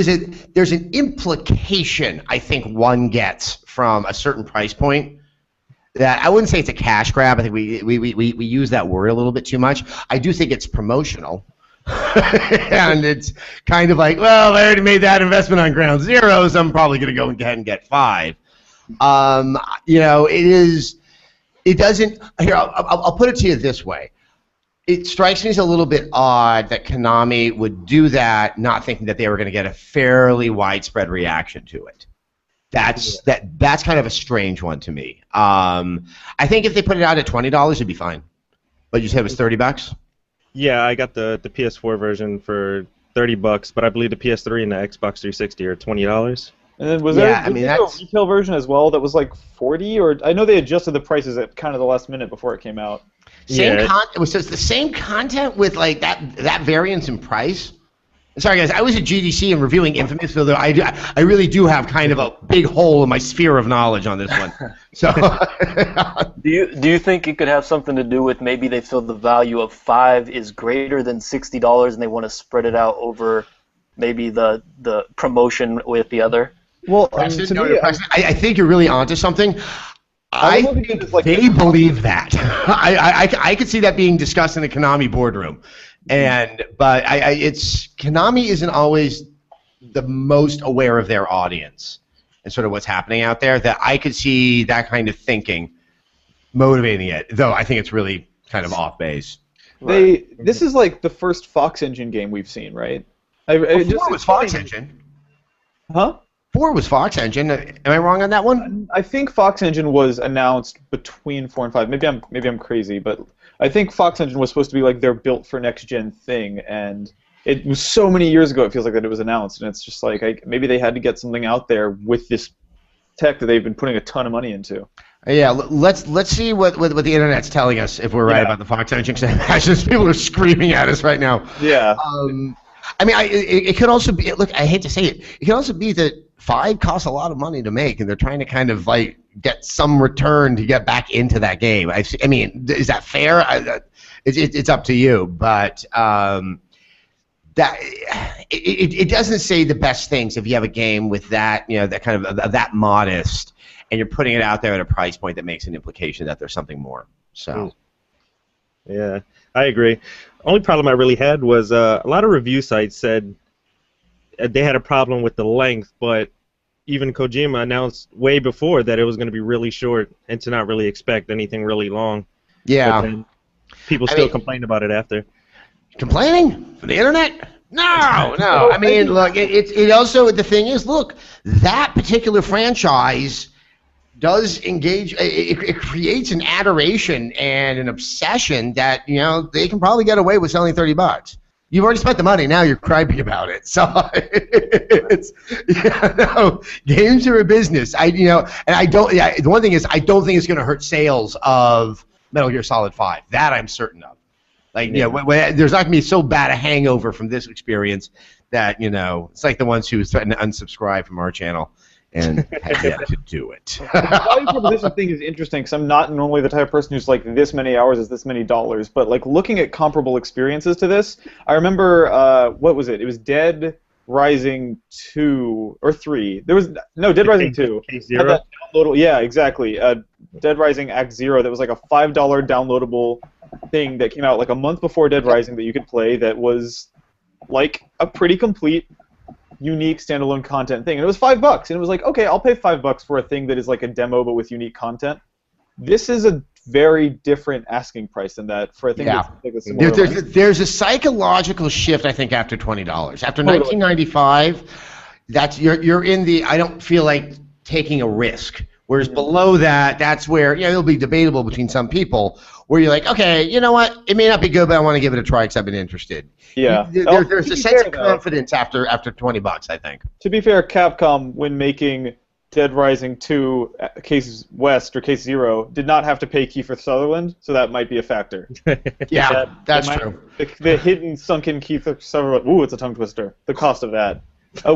Speaker 1: an implication I think one gets from a certain price point that I wouldn't say it's a cash grab. I think we use that word a little bit too much. I do think it's promotional. And it's kind of like, well, I already made that investment on Ground Zero, so I'm probably going to go ahead and get 5. It doesn't, here, I'll put it to you this way. It strikes me as a little bit odd that Konami would do that, not thinking that they were going to get a fairly widespread reaction to it. That's kind of a strange one to me. I think if they put it out at $20, it'd be fine. But you said it was $30?
Speaker 7: Yeah, I got the PS4 version for $30, but I believe the PS3 and the Xbox 360 are $20.
Speaker 2: And then was there a retail version as well that was like $40? Or I know they adjusted the prices at kind of the last minute before it came out.
Speaker 1: It was just the same content with like that variance in price. Sorry guys, I was at GDC and reviewing Infamous, so I really do have kind of a big hole in my sphere of knowledge on this one. So,
Speaker 6: do you think it could have something to do with maybe they feel the value of 5 is greater than $60 and they want to spread it out over maybe the promotion with the other?
Speaker 2: Well,
Speaker 1: I think you're really onto something. I think they believe that. I could see that being discussed in the Konami boardroom. But Konami isn't always the most aware of their audience and sort of what's happening out there. That I could see that kind of thinking motivating it, though I think it's really kind of off base.
Speaker 2: This is like the first Fox Engine game we've seen, right?
Speaker 1: 4 was Fox Engine.
Speaker 2: Huh?
Speaker 1: 4 was Fox Engine. Am I wrong on that one?
Speaker 2: I think Fox Engine was announced between 4 and 5. Maybe I'm crazy, but I think Fox Engine was supposed to be like their built for next gen thing, and it was so many years ago. It feels like that it was announced, and it's just like maybe they had to get something out there with this tech that they've been putting a ton of money into.
Speaker 1: Yeah, let's see what the internet's telling us if we're right about the Fox Engine. Because I imagine people are screaming at us right now.
Speaker 2: Yeah.
Speaker 1: I mean, it could also be. Look, I hate to say it. It could also be that 5 costs a lot of money to make, and they're trying to kind of like get some return to get back into that game. I mean, is that fair? It's up to you, but it doesn't say the best things if you have a game with that, that kind of that modest, and you're putting it out there at a price point that makes an implication that there's something more. So.
Speaker 7: Yeah, I agree. Only problem I really had was a lot of review sites said they had a problem with the length, but even Kojima announced way before that it was going to be really short and to not really expect anything really long.
Speaker 1: Yeah.
Speaker 7: But then people still complained about it after.
Speaker 1: Complaining? For the internet? No. I mean, look, it also, the thing is, look, that particular franchise does engage, it creates an adoration and an obsession that, they can probably get away with selling $30. You've already spent the money, now you're crying about it. So games are a business. The one thing is, I don't think it's going to hurt sales of Metal Gear Solid 5. That I'm certain of. Like, there's not going to be so bad a hangover from this experience that, it's like the ones who threatened to unsubscribe from our channel and had yet to do it.
Speaker 2: The value proposition thing is interesting because I'm not normally the type of person who's like, this many hours is this many dollars, but like looking at comparable experiences to this, I remember, what was it? It was Dead Rising 2 or 3. There was Dead Rising 2.
Speaker 7: Case Zero?
Speaker 2: Yeah, exactly. Dead Rising Act Zero. That was like a $5 downloadable thing that came out like a month before Dead Rising that you could play. That was like a pretty complete, unique standalone content thing, and it was $5, and it was like, okay, I'll pay $5 for a thing that is like a demo but with unique content. This is a very different asking price than that for a thing that's like a similar
Speaker 1: there's a psychological shift, I think, after $20. After 1995, that's you're in the I don't feel like taking a risk. Whereas below that, that's where it'll be debatable between some people. Where you're like, okay, you know what? It may not be good, but I want to give it a try because I've been interested.
Speaker 2: Yeah.
Speaker 1: There's a sense of confidence after $20, I think.
Speaker 2: To be fair, Capcom, when making Dead Rising 2 Case West or Case Zero, did not have to pay Kiefer Sutherland, so that might be a factor.
Speaker 1: That's true.
Speaker 2: The hidden, sunken Kiefer Sutherland. Ooh, it's a tongue twister. The cost of that.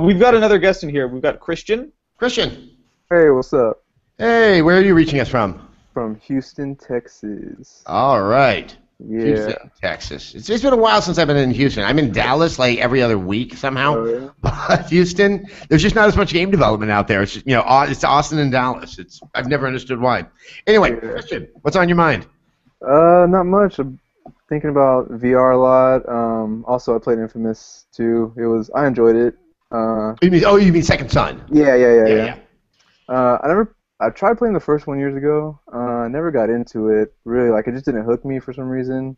Speaker 2: We've got another guest in here. We've got Christian.
Speaker 1: Christian.
Speaker 8: Hey, what's up?
Speaker 1: Hey, where are you reaching us from?
Speaker 8: From Houston, Texas.
Speaker 1: All right. Houston, Texas. It's been a while since I've been in Houston. I'm in Dallas like every other week somehow.
Speaker 8: Oh, yeah.
Speaker 1: But Houston, there's just not as much game development out there. It's just, it's Austin and Dallas. I've never understood why. Anyway,
Speaker 8: Yeah.
Speaker 1: Christian, what's on your mind?
Speaker 8: Not much. I'm thinking about VR a lot. Also, I played Infamous 2. I enjoyed it.
Speaker 1: You mean Second Son?
Speaker 8: Yeah. I tried playing the first one years ago. I never got into it. Really, like, it just didn't hook me for some reason.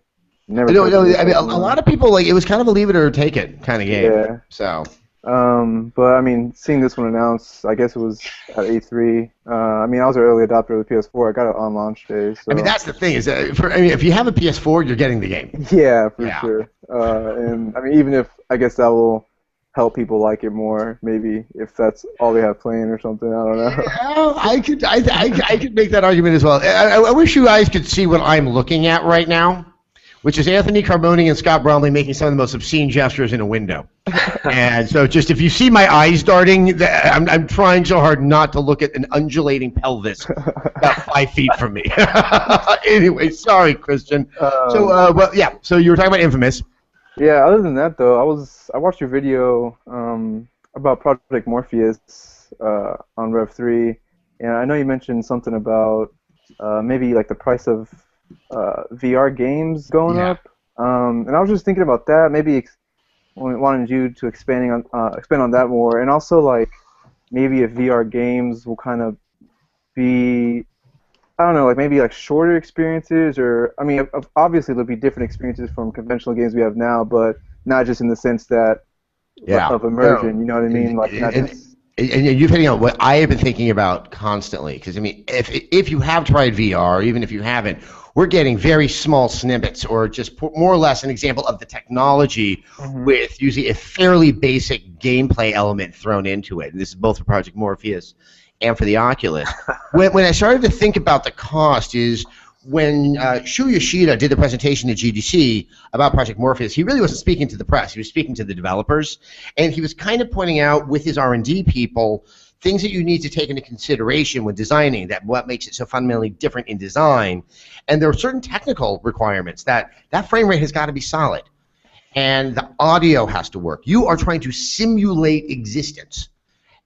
Speaker 8: Never.
Speaker 1: No,
Speaker 8: touched it.
Speaker 1: I mean, a lot of people, it was kind of a leave it or take it kind of game.
Speaker 8: Yeah.
Speaker 1: So.
Speaker 8: But I mean, seeing this one announced, I guess it was at E3. I mean, I was an early adopter of the PS4. I got it on launch day. So.
Speaker 1: I mean, that's the thing is, if you have a PS4, you're getting the game.
Speaker 8: Yeah, for sure. And I mean, even if I guess that will help people like it more, maybe if that's all they have playing or something. I don't know.
Speaker 1: Yeah, I could make that argument as well. I wish you guys could see what I'm looking at right now, which is Anthony Carboni and Scott Bromley making some of the most obscene gestures in a window. And so just if you see my eyes darting, I'm trying so hard not to look at an undulating pelvis about 5 feet from me. Anyway, sorry, Christian. So you were talking about Infamous.
Speaker 8: Yeah, other than that, though, I watched your video about Project Morpheus on Rev3, and I know you mentioned something about maybe like the price of VR games going up, and I was just thinking about that. Maybe wanted you to expand on that more, and also like maybe if VR games will kind of be, I don't know, like maybe like shorter experiences, or I mean, obviously there'll be different experiences from conventional games we have now, but not just in the sense that of immersion. You know what I mean? Like not just.
Speaker 1: And you're hitting on what I have been thinking about constantly, because I mean, if you have tried VR, or even if you haven't, we're getting very small snippets, or just more or less an example of the technology with usually a fairly basic gameplay element thrown into it. And this is both for Project Morpheus and for the Oculus. when I started to think about the cost is when Shu Yoshida did the presentation at GDC about Project Morpheus, he really wasn't speaking to the press. He was speaking to the developers, and he was kind of pointing out with his R&D people things that you need to take into consideration when designing, that what makes it so fundamentally different in design. And there are certain technical requirements that frame rate has got to be solid, and the audio has to work. You are trying to simulate existence.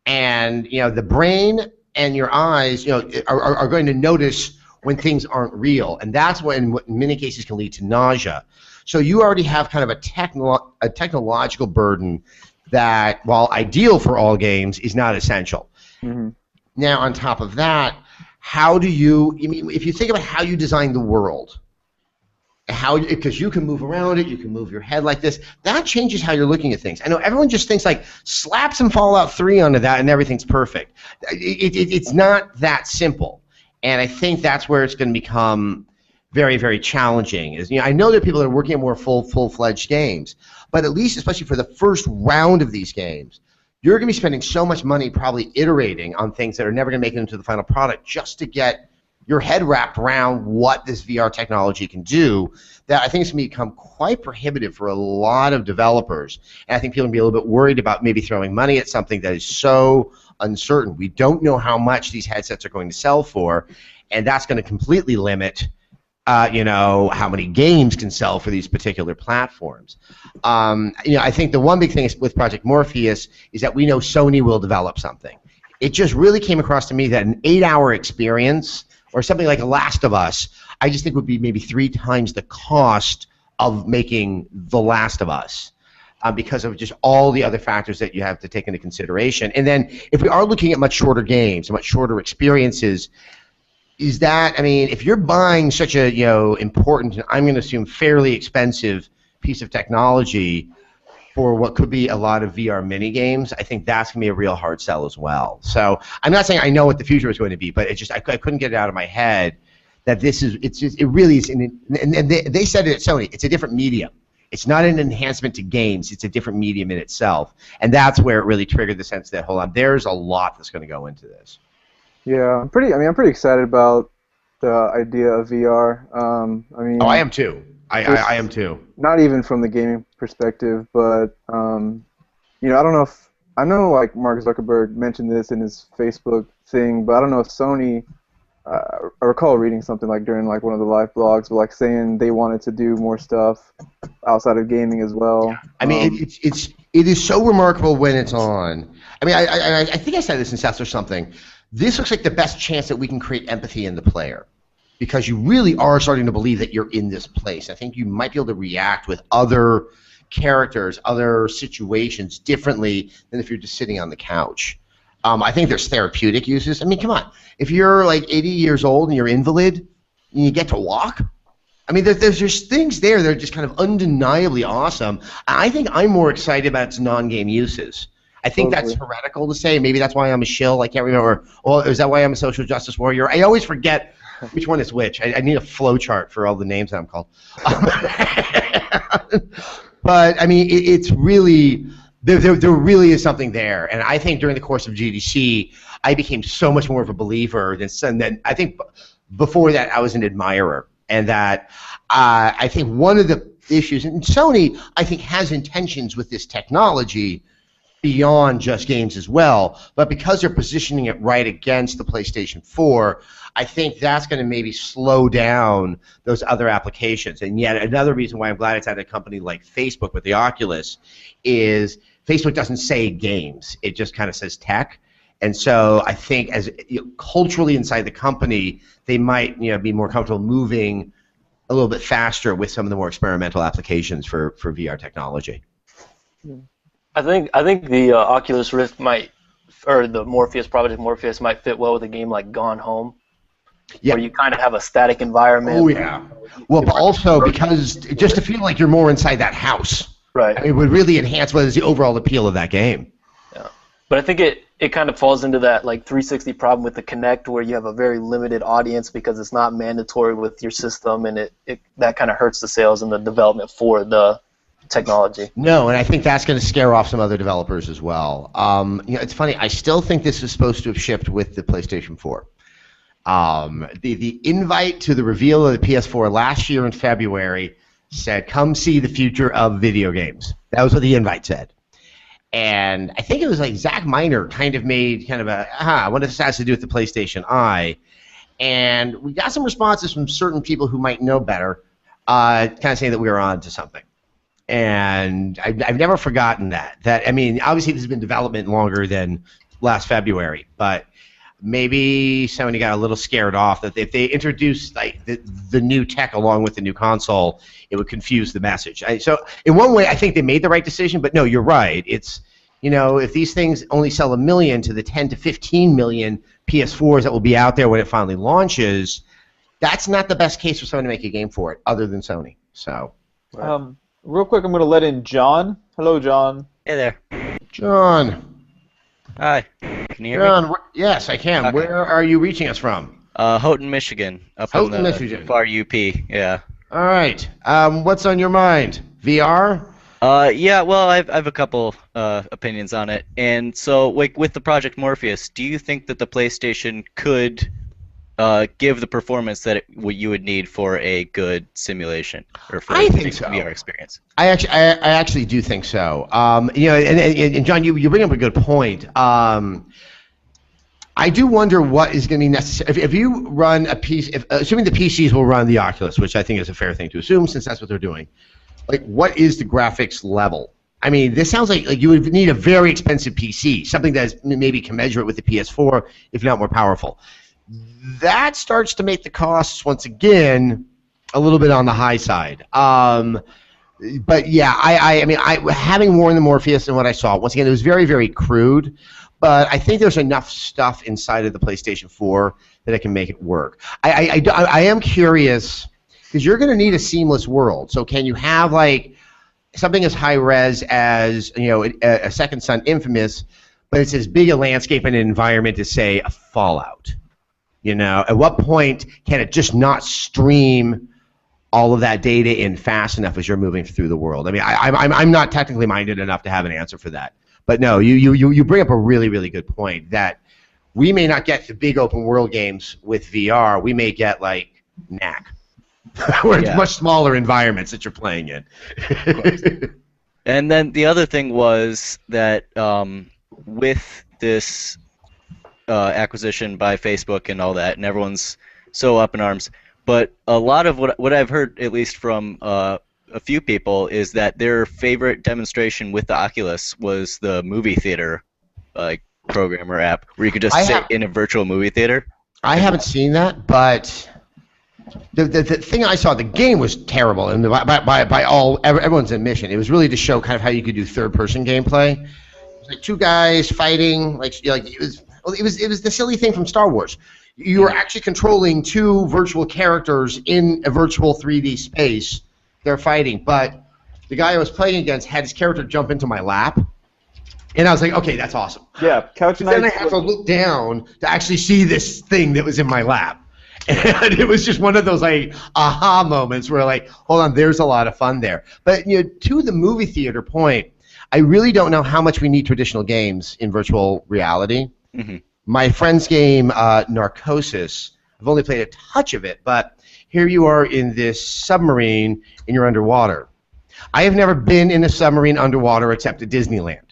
Speaker 1: And the brain and your eyes, are going to notice when things aren't real, and that's when, in many cases, can lead to nausea. So you already have kind of a technological burden that, while ideal for all games, is not essential. Now, on top of that, if you think about how you design the world, because you can move around it, you can move your head like this, that changes how you're looking at things. I know everyone just thinks like, slap some Fallout 3 onto that and everything's perfect. It's not that simple. And I think that's where it's going to become very, very challenging. I know there are people that are working on more full-fledged games, but at least, especially for the first round of these games, you're going to be spending so much money probably iterating on things that are never going to make it into the final product just to get your head wrapped around what this VR technology can do, that I think it's going to become quite prohibitive for a lot of developers. And I think people are going to be a little bit worried about maybe throwing money at something that is so uncertain. We don't know how much these headsets are going to sell for, and that's going to completely limit how many games can sell for these particular platforms. I think the one big thing with Project Morpheus is that we know Sony will develop something. It just really came across to me that an 8-hour experience, or something like Last of Us, I just think would be maybe 3 times the cost of making The Last of Us, because of just all the other factors that you have to take into consideration. And then if we are looking at much shorter games, much shorter experiences, if you're buying such a important, and I'm going to assume fairly expensive piece of technology for what could be a lot of VR mini games, I think that's going to be a real hard sell as well. So I'm not saying I know what the future is going to be, but I couldn't get it out of my head that it really is, and they said it at Sony, it's a different medium. It's not an enhancement to games, it's a different medium in itself. And that's where it really triggered the sense that, hold on, there's a lot that's going to go into this.
Speaker 8: Yeah, I'm pretty excited about the idea of VR.
Speaker 1: I am too. I am too.
Speaker 8: Not even from the gaming perspective, but I don't know if like Mark Zuckerberg mentioned this in his Facebook thing, but I don't know if Sony I recall reading something like during like one of the live blogs, like saying they wanted to do more stuff outside of gaming as well.
Speaker 1: I mean, it is so remarkable when it's on. I mean, I think I said this in Seth or something. This looks like the best chance that we can create empathy in the player, because you really are starting to believe that you're in this place. I think you might be able to react with other characters, other situations differently than if you're just sitting on the couch. I think there's therapeutic uses. I mean, come on. If you're like 80 years old and you're invalid and you get to walk, I mean, there's just things there that are just kind of undeniably awesome. I think I'm more excited about its non-game uses. I think that's heretical to say. Maybe that's why I'm a shill. I can't remember. Oh, is that why I'm a social justice warrior? I always forget which one is which. I need a flow chart for all the names that I'm called. But, I mean, it's really... There really is something there, and I think during the course of GDC, I became so much more of a believer than I think before that I was an admirer, and that I think one of the issues, and Sony I think has intentions with this technology beyond just games as well, but because they're positioning it right against the PlayStation 4, I think that's going to maybe slow down those other applications. And yet another reason why I'm glad it's at a company like Facebook with the Oculus is Facebook doesn't say games. It just kind of says tech. And so I think as culturally inside the company, they might be more comfortable moving a little bit faster with some of the more experimental applications for VR technology.
Speaker 6: I think the Oculus Rift might, or the Project Morpheus might fit well with a game like Gone Home. Yeah. Where you kind of have a static environment.
Speaker 1: Oh, yeah. Well, but also because just to feel like you're more inside that house.
Speaker 6: Right.
Speaker 1: I mean, it would really enhance what is the overall appeal of that game.
Speaker 6: Yeah. But I think it kind of falls into that like 360 problem with the Kinect, where you have a very limited audience because it's not mandatory with your system, and that kind of hurts the sales and the development for the technology.
Speaker 1: No, and I think that's going to scare off some other developers as well. It's funny. I still think this is supposed to have shipped with the PlayStation 4. The invite to the reveal of the PS4 last year in February said, "Come see the future of video games." That was what the invite said. And I think it was like Zach Miner kind of made kind of what this has to do with the PlayStation Eye. And we got some responses from certain people who might know better, kind of saying that we were on to something. And I've never forgotten that. I mean, obviously this has been development longer than last February, but maybe Sony got a little scared off that if they introduced like the new tech along with the new console, it would confuse the message. So in one way, I think they made the right decision, but no, you're right. It's, if these things only sell 1 million to the 10 to 15 million PS4s that will be out there when it finally launches, that's not the best case for someone to make a game for it, other than Sony. So,
Speaker 2: real quick, I'm going to let in John. Hello, John.
Speaker 9: Hey there.
Speaker 1: John.
Speaker 9: Hi. Can you hear
Speaker 1: John,
Speaker 9: me?
Speaker 1: yes, I can. Okay. Where are you reaching us from?
Speaker 9: Houghton, Michigan.
Speaker 1: Houghton, Michigan.
Speaker 9: Far UP, yeah.
Speaker 1: All right. What's on your mind? VR?
Speaker 9: Yeah, well, I've a couple opinions on it. And so, like, with the Project Morpheus, do you think that the PlayStation could give the performance that you would need for a good simulation or for a VR experience? I
Speaker 1: actually do think so. And John, you bring up a good point. I do wonder what is going to be necessary. If you run a PC, assuming the PCs will run the Oculus, which I think is a fair thing to assume since that's what they're doing, like what is the graphics level? I mean, this sounds like you would need a very expensive PC, something that maybe commensurate with the PS4, if not more powerful. That starts to make the costs, once again, a little bit on the high side. But yeah, I mean, having worn the Morpheus and what I saw, once again, it was very, very crude. But I think there's enough stuff inside of the PlayStation 4 that it can make it work. I am curious, because you're going to need a seamless world. So can you have like something as high res as a Second Son Infamous, but it's as big a landscape and an environment as say a Fallout? At what point can it just not stream all of that data in fast enough as you're moving through the world? I mean, I'm not technically minded enough to have an answer for that. But no, you bring up a really, really good point that we may not get the big open world games with VR. We may get like NAC, where it's much smaller environments that you're playing in.
Speaker 9: And then the other thing was that with this acquisition by Facebook and all that, and everyone's so up in arms. But a lot of what I've heard, at least from a few people, is that their favorite demonstration with the Oculus was the movie theater program or app, where you could just sit in a virtual movie theater.
Speaker 1: I haven't seen that, but the thing I saw, the game was terrible, and by everyone's admission, it was really to show kind of how you could do third-person gameplay. It was like two guys fighting, it was the silly thing from Star Wars. You were actually controlling two virtual characters in a virtual 3D space. They're fighting, but the guy I was playing against had his character jump into my lap, and I was like, okay, that's awesome.
Speaker 2: Yeah, couch nights.
Speaker 1: Then I have to look down to actually see this thing that was in my lap. And it was just one of those aha moments where hold on, there's a lot of fun there. But to the movie theater point, I really don't know how much we need traditional games in virtual reality.
Speaker 9: Mm-hmm.
Speaker 1: My friend's game, Narcosis, I've only played a touch of it, but here you are in this submarine and you're underwater. I have never been in a submarine underwater except at Disneyland.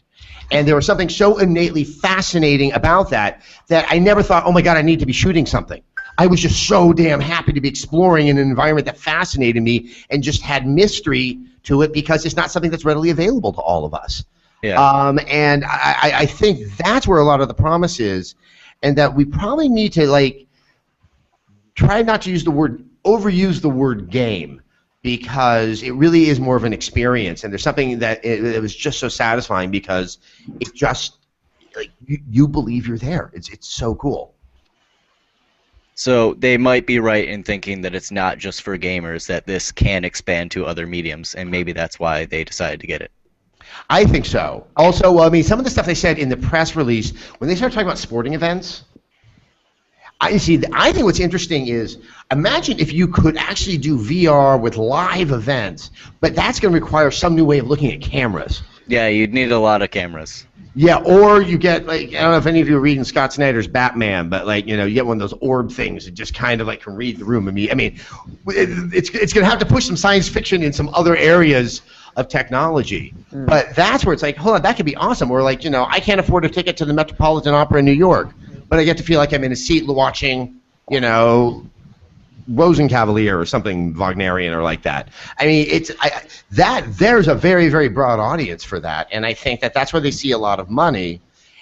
Speaker 1: And there was something so innately fascinating about that I never thought, oh my God, I need to be shooting something. I was just so damn happy to be exploring in an environment that fascinated me and just had mystery to it because it's not something that's readily available to all of us.
Speaker 9: Yeah.
Speaker 1: And I think that's where a lot of the promise is, and that we probably need to try not to overuse the word game, because it really is more of an experience, and there's something that it was just so satisfying because it just you believe you're there. It's so cool.
Speaker 9: So they might be right in thinking that it's not just for gamers, that this can expand to other mediums, and maybe that's why they decided to get it.
Speaker 1: I think so. Also, I mean, some of the stuff they said in the press release, when they started talking about sporting events, I think what's interesting is, imagine if you could actually do VR with live events, but that's going to require some new way of looking at cameras.
Speaker 9: Yeah, you'd need a lot of cameras.
Speaker 1: Yeah, or you get I don't know if any of you are reading Scott Snyder's Batman, but you get one of those orb things that just kind of can read the room. I mean, it's going to have to push some science fiction in some other areas of technology. But that's where it's hold on, that could be awesome. Or I can't afford a ticket to the Metropolitan Opera in New York, but I get to feel like I'm in a seat watching, Rosenkavalier or something Wagnerian or like that. I mean, there's a very, very broad audience for that, and I think that's where they see a lot of money.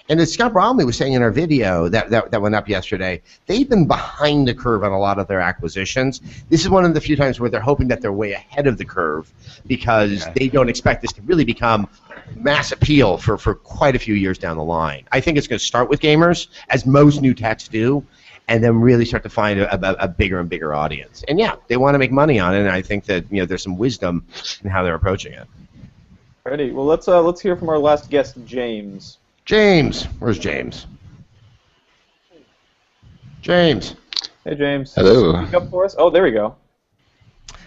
Speaker 1: And as Scott Bromley was saying in our video that went up yesterday, they've been behind the curve on a lot of their acquisitions. This is one of the few times where they're hoping that they're way ahead of the curve because they don't expect this to really become mass appeal for quite a few years down the line. I think it's going to start with gamers, as most new techs do, and then really start to find a bigger and bigger audience. And yeah, they want to make money on it, and I think that there's some wisdom in how they're approaching it.
Speaker 2: Alrighty, well let's hear from our last guest, James.
Speaker 1: James, where's James? James.
Speaker 2: Hey James.
Speaker 10: Hello.
Speaker 2: Speak up for us. Oh, there we go.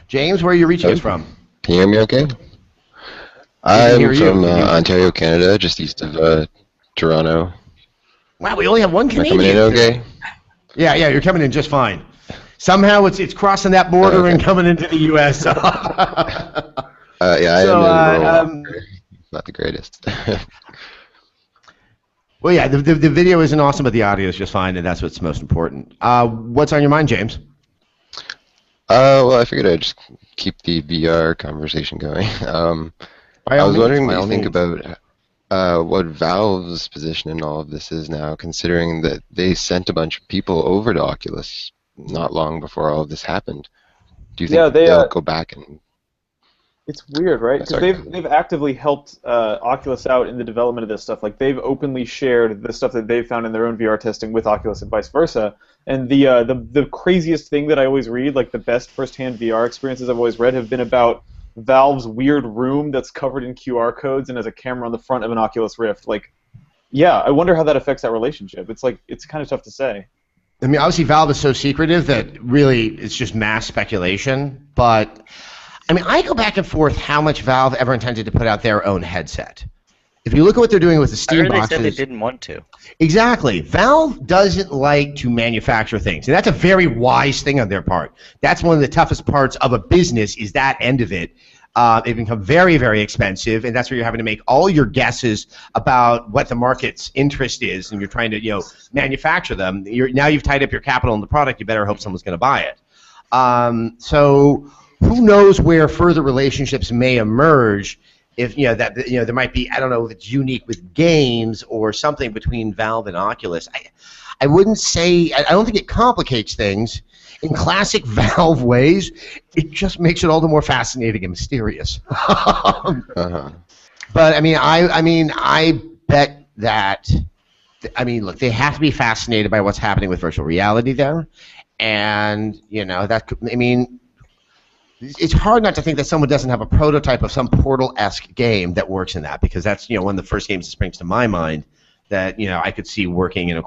Speaker 1: James, where are you reaching us from?
Speaker 10: Can you hear me okay? I'm from Ontario, Canada, just east of Toronto.
Speaker 1: Wow, we only have one Canadian.
Speaker 10: Am I coming in okay?
Speaker 1: Yeah, you're coming in just fine. Somehow it's crossing that border and coming into the U.S. So.
Speaker 10: I am not the greatest.
Speaker 1: Well, yeah, the video isn't awesome, but the audio is just fine, and that's what's most important. What's on your mind, James?
Speaker 10: Well, I figured I'd just keep the VR conversation going. I was wondering what you think about what Valve's position in all of this is now, considering that they sent a bunch of people over to Oculus not long before all of this happened. Do you think they'll go back and...
Speaker 2: It's weird, right? Because they've actively helped Oculus out in the development of this stuff. They've openly shared the stuff that they've found in their own VR testing with Oculus and vice versa. And the craziest thing that I always read, the best first-hand VR experiences I've always read, have been about Valve's weird room that's covered in QR codes and has a camera on the front of an Oculus Rift. I wonder how that affects that relationship. It's kind of tough to say.
Speaker 1: I mean, obviously Valve is so secretive that really it's just mass speculation, but... I mean, I go back and forth how much Valve ever intended to put out their own headset. If you look at what they're doing with the Steam boxes...
Speaker 9: They said they didn't want to.
Speaker 1: Exactly. Valve doesn't like to manufacture things, and that's a very wise thing on their part. That's one of the toughest parts of a business, is that end of it. It become very, very expensive, and that's where you're having to make all your guesses about what the market's interest is, and you're trying to, manufacture them. Now you've tied up your capital in the product. You better hope someone's going to buy it. So who knows where further relationships may emerge? If there might be, I don't know if it's unique with games or something between Valve and Oculus. I wouldn't say, I don't think it complicates things. In classic Valve ways, it just makes it all the more fascinating and mysterious. But I bet that, look, they have to be fascinated by what's happening with virtual reality there, and it's hard not to think that someone doesn't have a prototype of some Portal-esque game that works in that, because that's one of the first games that springs to my mind that I could see working in a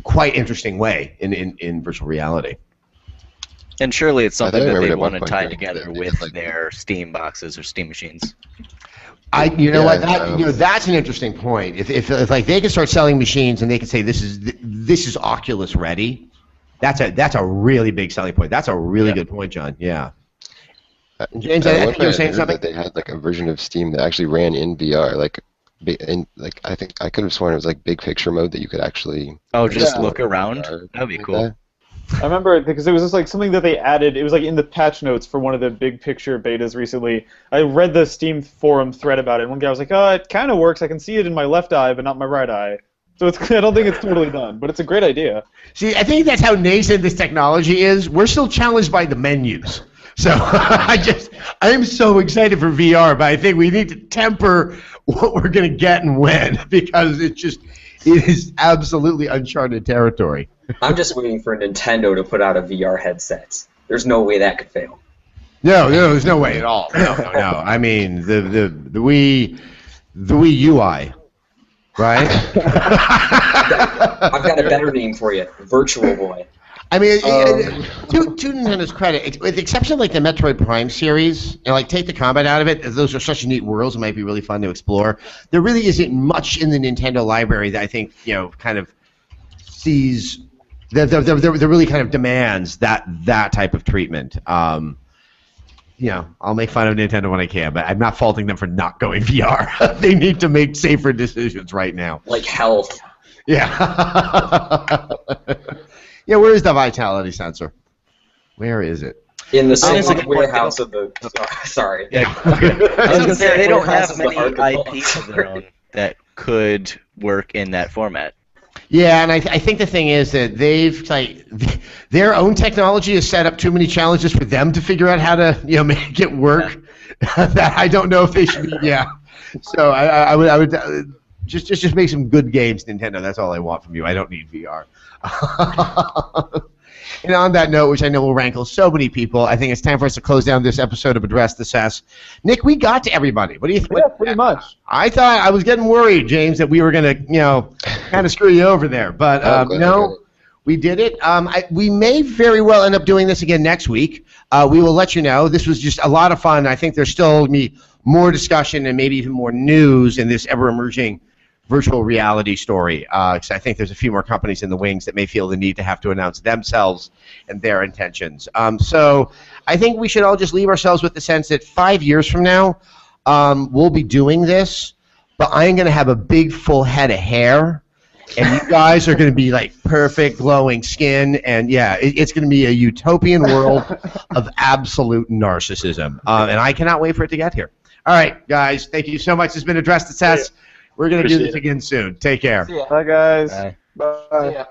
Speaker 1: quite interesting way in virtual reality.
Speaker 9: And surely it's something that they want to tie together with their Steam boxes or Steam machines.
Speaker 1: That's an interesting point. If like they can start selling machines and they can say this is Oculus ready, that's a really big selling point. That's a really good point, John. Yeah. James, I think you were saying something.
Speaker 10: That they had like a version of Steam that actually ran in VR, I think I could have sworn it was like big picture mode that you could actually.
Speaker 9: Oh, just look around. That'd be cool.
Speaker 2: I remember because it was just like something that they added. It was like in the patch notes for one of the big picture betas recently. I read the Steam forum thread about it. And one guy was like, "Oh, it kind of works. I can see it in my left eye, but not my right eye." So I don't think it's totally done, but it's a great idea.
Speaker 1: See, I think that's how nascent this technology is. We're still challenged by the menus. So I'm so excited for VR, but I think we need to temper what we're going to get and when, because it is absolutely uncharted territory.
Speaker 5: I'm just waiting for Nintendo to put out a VR headset. There's no way that could fail.
Speaker 1: No, there's no way at all. No. I mean, the Wii UI, right?
Speaker 5: I've got a better name for you, Virtual Boy.
Speaker 1: I mean, to Nintendo's credit, with the exception of like the Metroid Prime series, and take the combat out of it, those are such neat worlds. It might be really fun to explore. There really isn't much in the Nintendo library that I think kind of sees that really kind of demands that type of treatment. I'll make fun of Nintendo when I can, but I'm not faulting them for not going VR. They need to make safer decisions right now.
Speaker 5: Like health.
Speaker 1: Yeah. Yeah, where is the vitality sensor? Where is it?
Speaker 5: In the same warehouse of the... Sorry.
Speaker 9: Yeah. I was going to say, they don't have many IPs of their own that could work in that format.
Speaker 1: Yeah, and I think the thing is that their own technology has set up too many challenges for them to figure out how to make it work. Yeah. That I don't know if they should be. Yeah. So I would just make some good games, Nintendo. That's all I want from you. I don't need VR. And on that note, which I know will rankle so many people, I think it's time for us to close down this episode of Address the Cess. Nick, we got to everybody. What do you think?
Speaker 2: Yeah, pretty much.
Speaker 1: I thought I was getting worried, James, that we were going to, kind of screw you over there. But no, we did it. We may very well end up doing this again next week. We will let you know. This was just a lot of fun. I think there's still going to be more discussion and maybe even more news in this ever-emerging virtual reality story, because I think there's a few more companies in the wings that may feel the need to have to announce themselves and their intentions. So I think we should all just leave ourselves with the sense that 5 years from now, we'll be doing this, but I am going to have a big full head of hair, and you guys are going to be like perfect glowing skin, and yeah, it's going to be a utopian world of absolute narcissism, and I cannot wait for it to get here. All right, guys, thank you so much. It's been Address the Cess. We're going to do this again soon. Take care.
Speaker 2: Bye, guys.
Speaker 9: Bye.
Speaker 2: Bye.